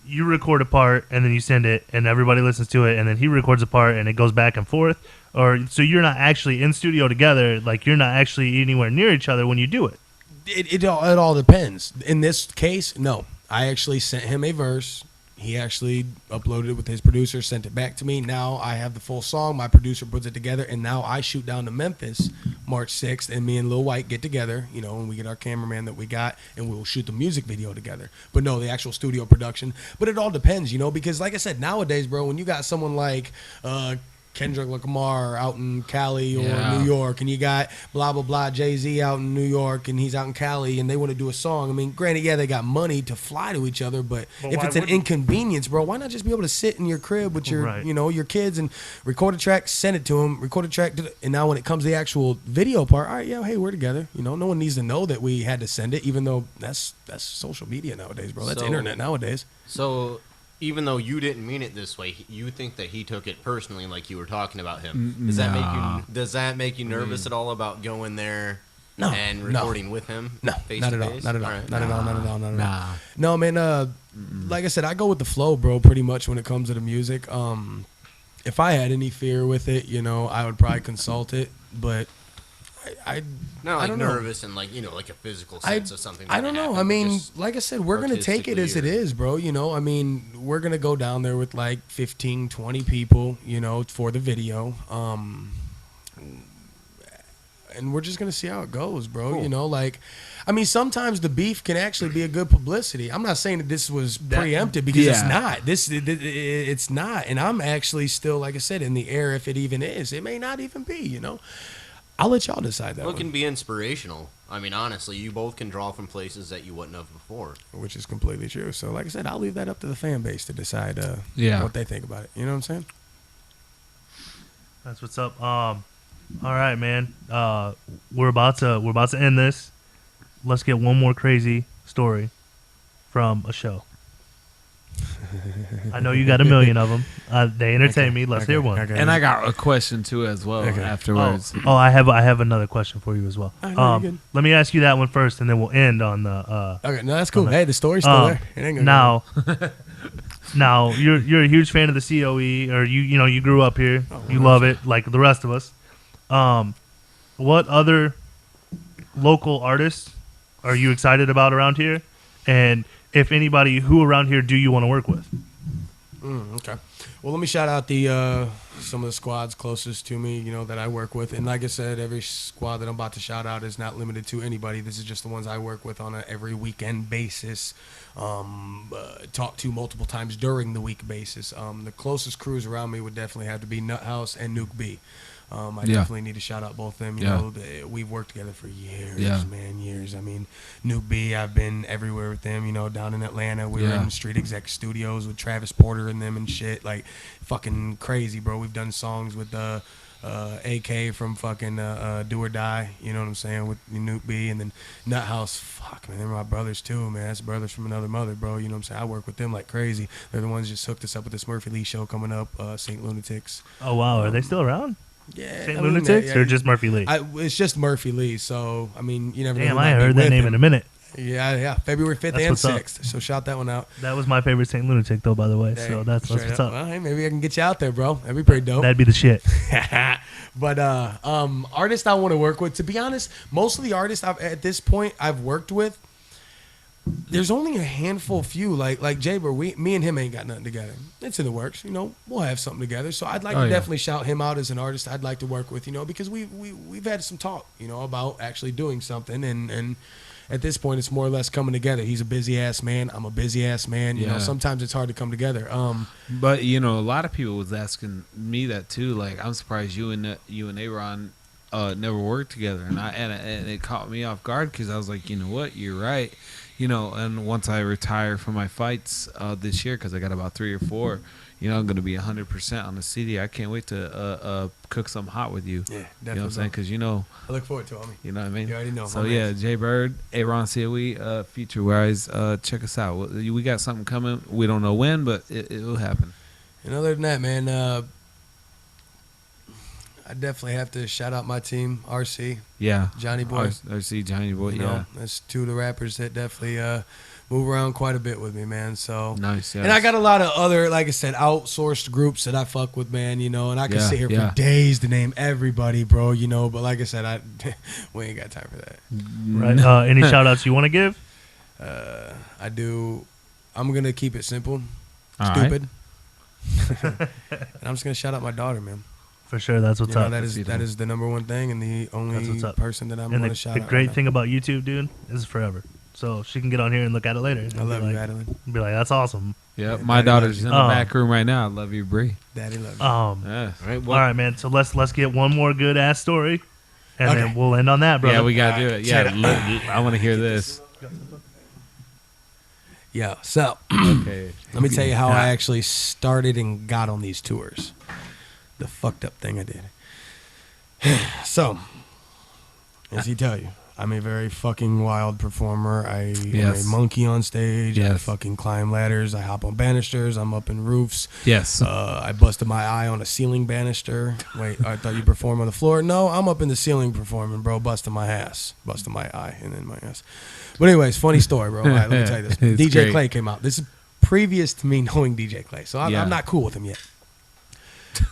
you record a part and then you send it and everybody listens to it and then he records a part and it goes back and forth? Or so you're not actually in studio together, like you're not actually anywhere near each other when you do it? It all depends. In this case, no. I actually sent him a verse. He actually uploaded it with his producer, sent it back to me. Now I have the full song. My producer puts it together, and now I shoot down to Memphis March 6th, and me and Lil White get together, and we get our cameraman that we got, and we'll shoot the music video together. But no, the actual studio production. But it all depends, because like I said, nowadays, bro, when you got someone like Kendrick Lamar out in Cali or New York, and you got blah blah blah Jay-Z out in New York and he's out in Cali, and they want to do a song. I mean, granted, they got money to fly to each other, but if it's an inconvenience, bro, why not just be able to sit in your crib with your your kids and record a track, send it to them, record a track, and now when it comes to the actual video part, all right, hey, we're together. No one needs to know that we had to send it, even though that's social media nowadays, bro. That's internet nowadays. So even though you didn't mean it this way, you think that he took it personally, like you were talking about him. Does that make you nervous at all about going there and recording with him? No, face not to at all. face? Not at all. Right. Not at all. No, man. Like I said, I go with the flow, bro. Pretty much when it comes to the music. If I had any fear with it, I would probably consult it, but I don't nervous and like a physical sense of something. I don't know. I mean, like I said, we're gonna take it as it is, bro. I mean, we're gonna go down there with like 15, 20 people, for the video. And we're just gonna see how it goes, bro. Cool. I mean, sometimes the beef can actually be a good publicity. I'm not saying that this was preempted because it's not. It's not, and I'm actually still, like I said, in the air if it even is. It may not even be, I'll let y'all decide that. Well, it can be inspirational. I mean, honestly, you both can draw from places that you wouldn't have before. Which is completely true. So, like I said, I'll leave that up to the fan base to decide what they think about it. You know what I'm saying? That's what's up. All right, man. We're about to end this. Let's get one more crazy story from a show. I know you got a million of them. They entertain me. Let's hear one. And I got a question too as well afterwards. I have another question for you as well. Let me ask you that one first, and then we'll end on the. Okay, no, that's cool. Hey, the story's still there. It ain't gonna now you're a huge fan of the COE, or you grew up here. You love it like the rest of us. What other local artists are you excited about around here? And if anybody, who around here do you want to work with? Okay. Well, let me shout out some of the squads closest to me, that I work with. And like I said, every squad that I'm about to shout out is not limited to anybody. This is just the ones I work with on a every weekend basis, talk to multiple times during the week basis. The closest crews around me would definitely have to be Nut House and Nuke B. I definitely need to shout out both of them. We've worked together for years, man, years. I mean, Nuke B, I've been everywhere with them, down in Atlanta. We were in Street Exec Studios with Travis Porter and them and shit. Like, fucking crazy, bro. We've done songs with AK from fucking Do or Die, you know what I'm saying, with Nuke B. And then Nut House, fuck, man, they're my brothers too, man. That's brothers from another mother, bro. You know what I'm saying? I work with them like crazy. They're the ones that just hooked us up with this Murphy Lee show coming up, St. Lunatics. Oh, wow. Are they still around? Yeah, St. Lunatics or just Murphy Lee? It's just Murphy Lee. So I mean, you never know. Damn, I heard that name in a minute. Yeah. February 5th and 6th. So shout that one out. That was my favorite St. Lunatic though, by the way. So that's what's up. Well, hey, maybe I can get you out there, bro. That'd be pretty dope. That'd be the shit. But artists I want to work with. To be honest, most of the artists at this point I've worked with, there's only a handful few like Jaber. Me and him ain't got nothing together. It's in the works. We'll have something together. So I'd like to definitely shout him out as an artist I'd like to work with. Because we've had some talk. About actually doing something and at this point it's more or less coming together. He's a busy ass man. I'm a busy ass man. Sometimes it's hard to come together. But a lot of people was asking me that too. Like, I'm surprised you and Aaron never worked together, and it caught me off guard because I was like, you know what, you're right. And once I retire from my fights this year, because I got about 3 or 4, I'm gonna be 100% on the CD. I can't wait to cook something hot with you. Yeah, definitely. You know what I'm saying? Because I look forward to it, homie. you know what I mean. You already know. So yeah, Jay Bird, Aaron COE, feature wise. Check us out. We got something coming. We don't know when, but it will happen. And other than that, man, I definitely have to shout out my team, RC. Yeah, Johnny Boy. RC Johnny Boy. You know, that's two of the rappers that definitely move around quite a bit with me, man. So nice. Yes. And I got a lot of other, like I said, outsourced groups that I fuck with, man. And I can sit here for days to name everybody, bro. But like I said, we ain't got time for that. Right. Any shout outs you want to give? I do. I'm gonna keep it simple, All stupid, and I'm just gonna shout out my daughter, man. For sure, that's what's up. That is the number one thing, and the only person that I'm going to shout out. The great thing about YouTube, dude, is forever. So she can get on here and look at it later. I love you, Madeline. Be like, that's awesome. Yeah, my daughter's in the back room right now. I love you, Bree. Daddy love you. Yes. All right, man. So let's get one more good ass story, and then we'll end on that, bro. Yeah, we gotta do it. Yeah, I want to hear this. Yeah. So Okay. let me tell you how I actually started and got on these tours. The fucked up thing I did. So, as he tell you, I'm a very fucking wild performer. I am a monkey on stage. I fucking climb ladders. I hop on banisters. I'm up in roofs. Yes. I busted my eye on a ceiling banister. Wait, I thought you perform on the floor. No, I'm up in the ceiling performing, bro. Busting my ass. Busting my eye and then my ass. But anyways, funny story, bro. All right, let me tell you this. DJ great. Clay came out. This is previous to me knowing DJ Clay. So I'm not cool with him yet.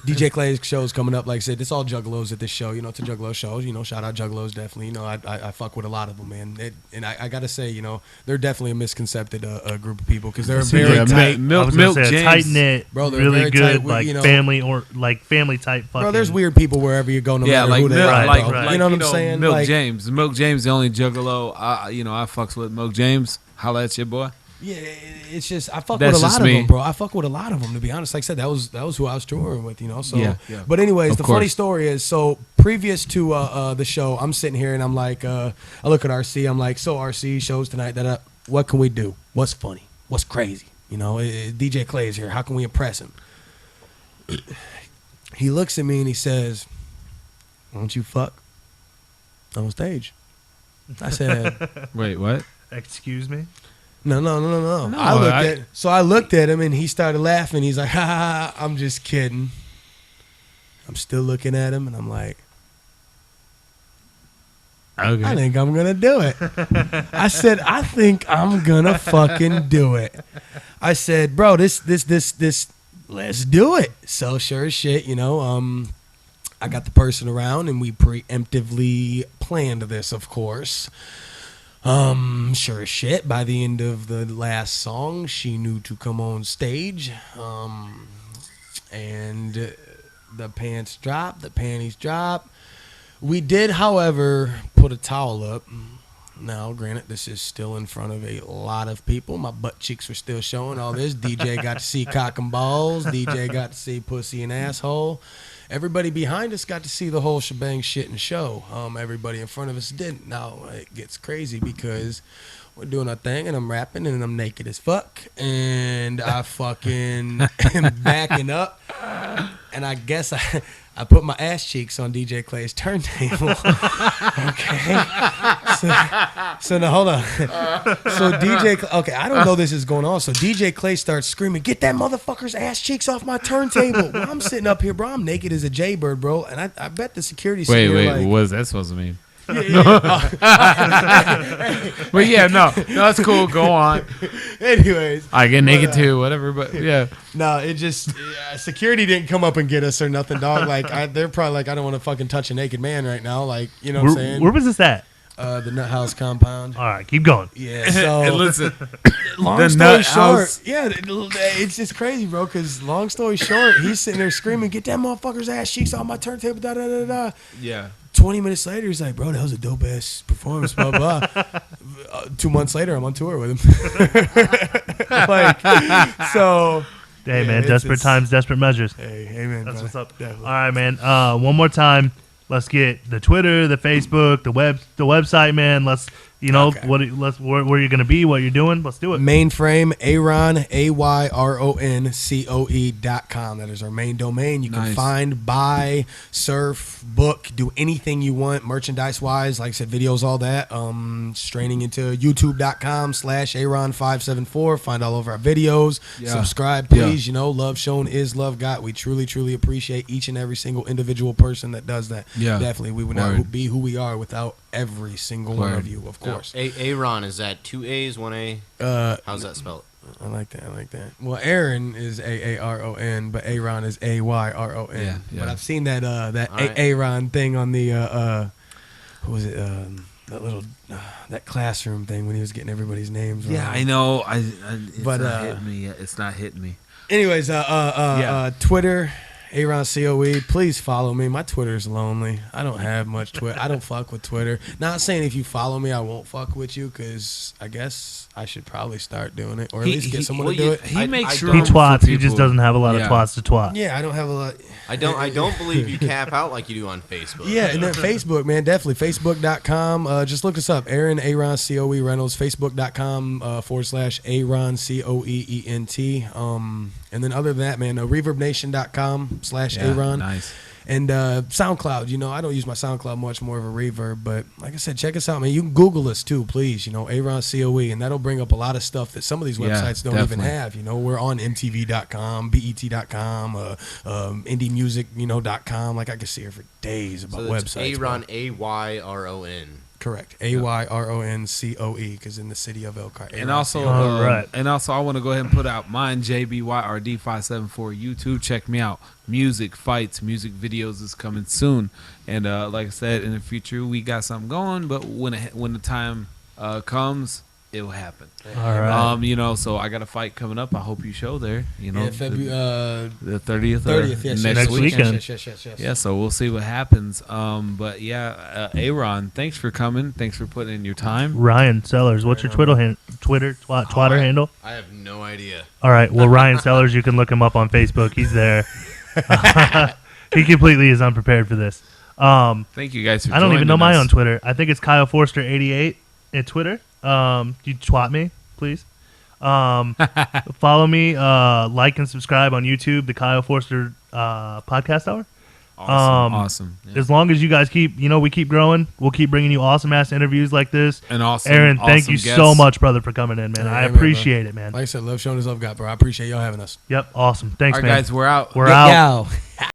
DJ Clay's show's coming up. Like I said, it's all juggalos at this show. It's a juggalo show. Shout out juggalos, definitely. I fuck with a lot of them, man. And I got to say, they're definitely a misconcepted group of people because they're very tight. Milk James. Tight knit, bro, they're really very good, tight, family or family type. Fucking. Bro, there's weird people wherever you go, no matter who they are. Right. You know what I'm saying? Milk James. Milk James, the only juggalo. I fucks with Milk James. Holla at your boy. Yeah, it's just I fuck with a lot of them, bro. I fuck with a lot of them, to be honest. Like I said, that was who I was touring with, So, yeah. But anyways, funny story is, so previous to the show, I'm sitting here and I'm like, I look at RC, I'm like, so RC shows tonight. What can we do? What's funny? What's crazy? DJ Clay is here. How can we impress him? He looks at me and he says, "Why don't you fuck on stage?" I said, "Wait, what? Excuse me." No. I looked at him and he started laughing. He's like, ha, ha, ha, I'm just kidding. I'm still looking at him and I'm like, okay. I think I'm going to do it. I said, I think I'm going to fucking do it. I said, bro, this, let's do it. So sure as shit, I got the person around and we preemptively planned this, of course. Sure as shit, by the end of the last song, she knew to come on stage. And the pants dropped, the panties dropped. We did, however, put a towel up. Now, granted, this is still in front of a lot of people. My butt cheeks were still showing all this. DJ got to see cock and balls. DJ got to see pussy and asshole. Everybody behind us got to see the whole shebang shit and show. Everybody in front of us didn't. Now, it gets crazy because we're doing our thing and I'm rapping and I'm naked as fuck. And I fucking am backing up. And I guess I put my ass cheeks on DJ Clay's turntable. Okay. So now hold on. So DJ Clay, okay, I don't know this is going on. So DJ Clay starts screaming, "Get that motherfucker's ass cheeks off my turntable." Well, I'm sitting up here, bro. I'm naked as a jaybird, bro. And I bet the security Wait, like, what was that supposed to mean? Yeah. But yeah, no, that's cool. Go on. Anyways, I get naked too, whatever. But yeah, no, it just security didn't come up and get us or nothing, dog. Like they're probably like, I don't want to fucking touch a naked man right now. Like, you know what I'm saying? Where was this at? The Nut House compound. All right, keep going. Yeah. So listen, long story short, it's just crazy, bro. Because long story short, he's sitting there screaming, "Get that motherfucker's ass cheeks on my turntable!" Da da da da. Yeah. 20 minutes later, he's like, "Bro, that was a dope ass performance." Blah blah. 2 months later, I'm on tour with him. Like, so. Hey, man, desperate times, desperate measures. Hey, man. That's what's up. Definitely. All right, man. One more time. Let's get the Twitter, the Facebook, the website, man. Let's You know Okay. where you're gonna be, what you're doing. Let's do it. Mainframe, Aaron, AYRONCOE.com. That is our main domain. You can find, buy, surf, book, do anything you want, merchandise wise. Like I said, videos, all that. Straining into youtube.com/Aaron574. Find all of our videos. Yeah. Subscribe, please. You know, love shown is love got. We truly, truly appreciate each and every single individual person that does that. Yeah. Definitely. We would not be who we are without every single one of you, of course. Aaron, is that 2 A's, 1 A? How's that spelled? I like that. Well, Aaron is Aaron, but Aaron is Ayron. Yeah. But I've seen that right. Aaron thing on the what was it? That little that classroom thing when he was getting everybody's names. Yeah, wrong. I know. It's not hitting me yet. It's not hitting me. Anyways, Twitter. Aaron COE, please follow me. My Twitter's lonely. I don't have much Twitter. I don't fuck with Twitter. Not saying if you follow me, I won't fuck with you, because I guess I should probably start doing it, or at least get someone to do it. He makes He room for twats. He just people. doesn't have a lot of twats to twat. Yeah, I don't have a lot. I don't believe you cap out like you do on Facebook. Yeah, and then Facebook, man, definitely. Facebook.com. Just look us up. Aaron COE Reynolds. Facebook.com /Aaron COEENT. And then other than that, man, ReverbNation.com/Aaron. Nice. And SoundCloud, you know, I don't use my SoundCloud much, more of a reverb, but like I said, check us out, man. You can Google us too, please, you know, Aaron COE, and that'll bring up a lot of stuff that some of these websites don't even have. You know, we're on MTV.com, BET.com, IndieMusic.com. Like, I could see here for days about websites. Aaron, AYRON. Correct. AYRONCOE, because in the city of Elkhart. And also, I want to go ahead and put out mine, JBYRD574 YouTube. Check me out. Music, fights, music videos is coming soon. And like I said, in the future, we got something going, but when the time comes, it will happen. All right. You know, so I got a fight coming up. I hope you show there. You know, February, the 30th. 30th, yes, next weekend. Yes. Yeah, so we'll see what happens. But yeah, Aaron, thanks for coming. Thanks for putting in your time. Ryan Sellers, what's your Twitter Twitter handle? I have no idea. All right. Well, Ryan Sellers, you can look him up on Facebook. He's there. He completely is unprepared for this. Thank you guys for I don't even know joining my us. own Twitter. I think it's Kyle Forrester 88 at Twitter. You twat me, please. Follow me, like and subscribe on YouTube, the Kyle Forrester Podcast Hour. Awesome. Yeah. As long as you guys we keep growing, we'll keep bringing you awesome ass interviews like this. And awesome, Aaron, thank you guests. so much, brother, for coming in, man. Yeah, I man, appreciate it, man. Like I said, love shown is love got, bro. I appreciate y'all having us. Yep, awesome. Thanks, All right, man. guys, we're out. We're out. Yo.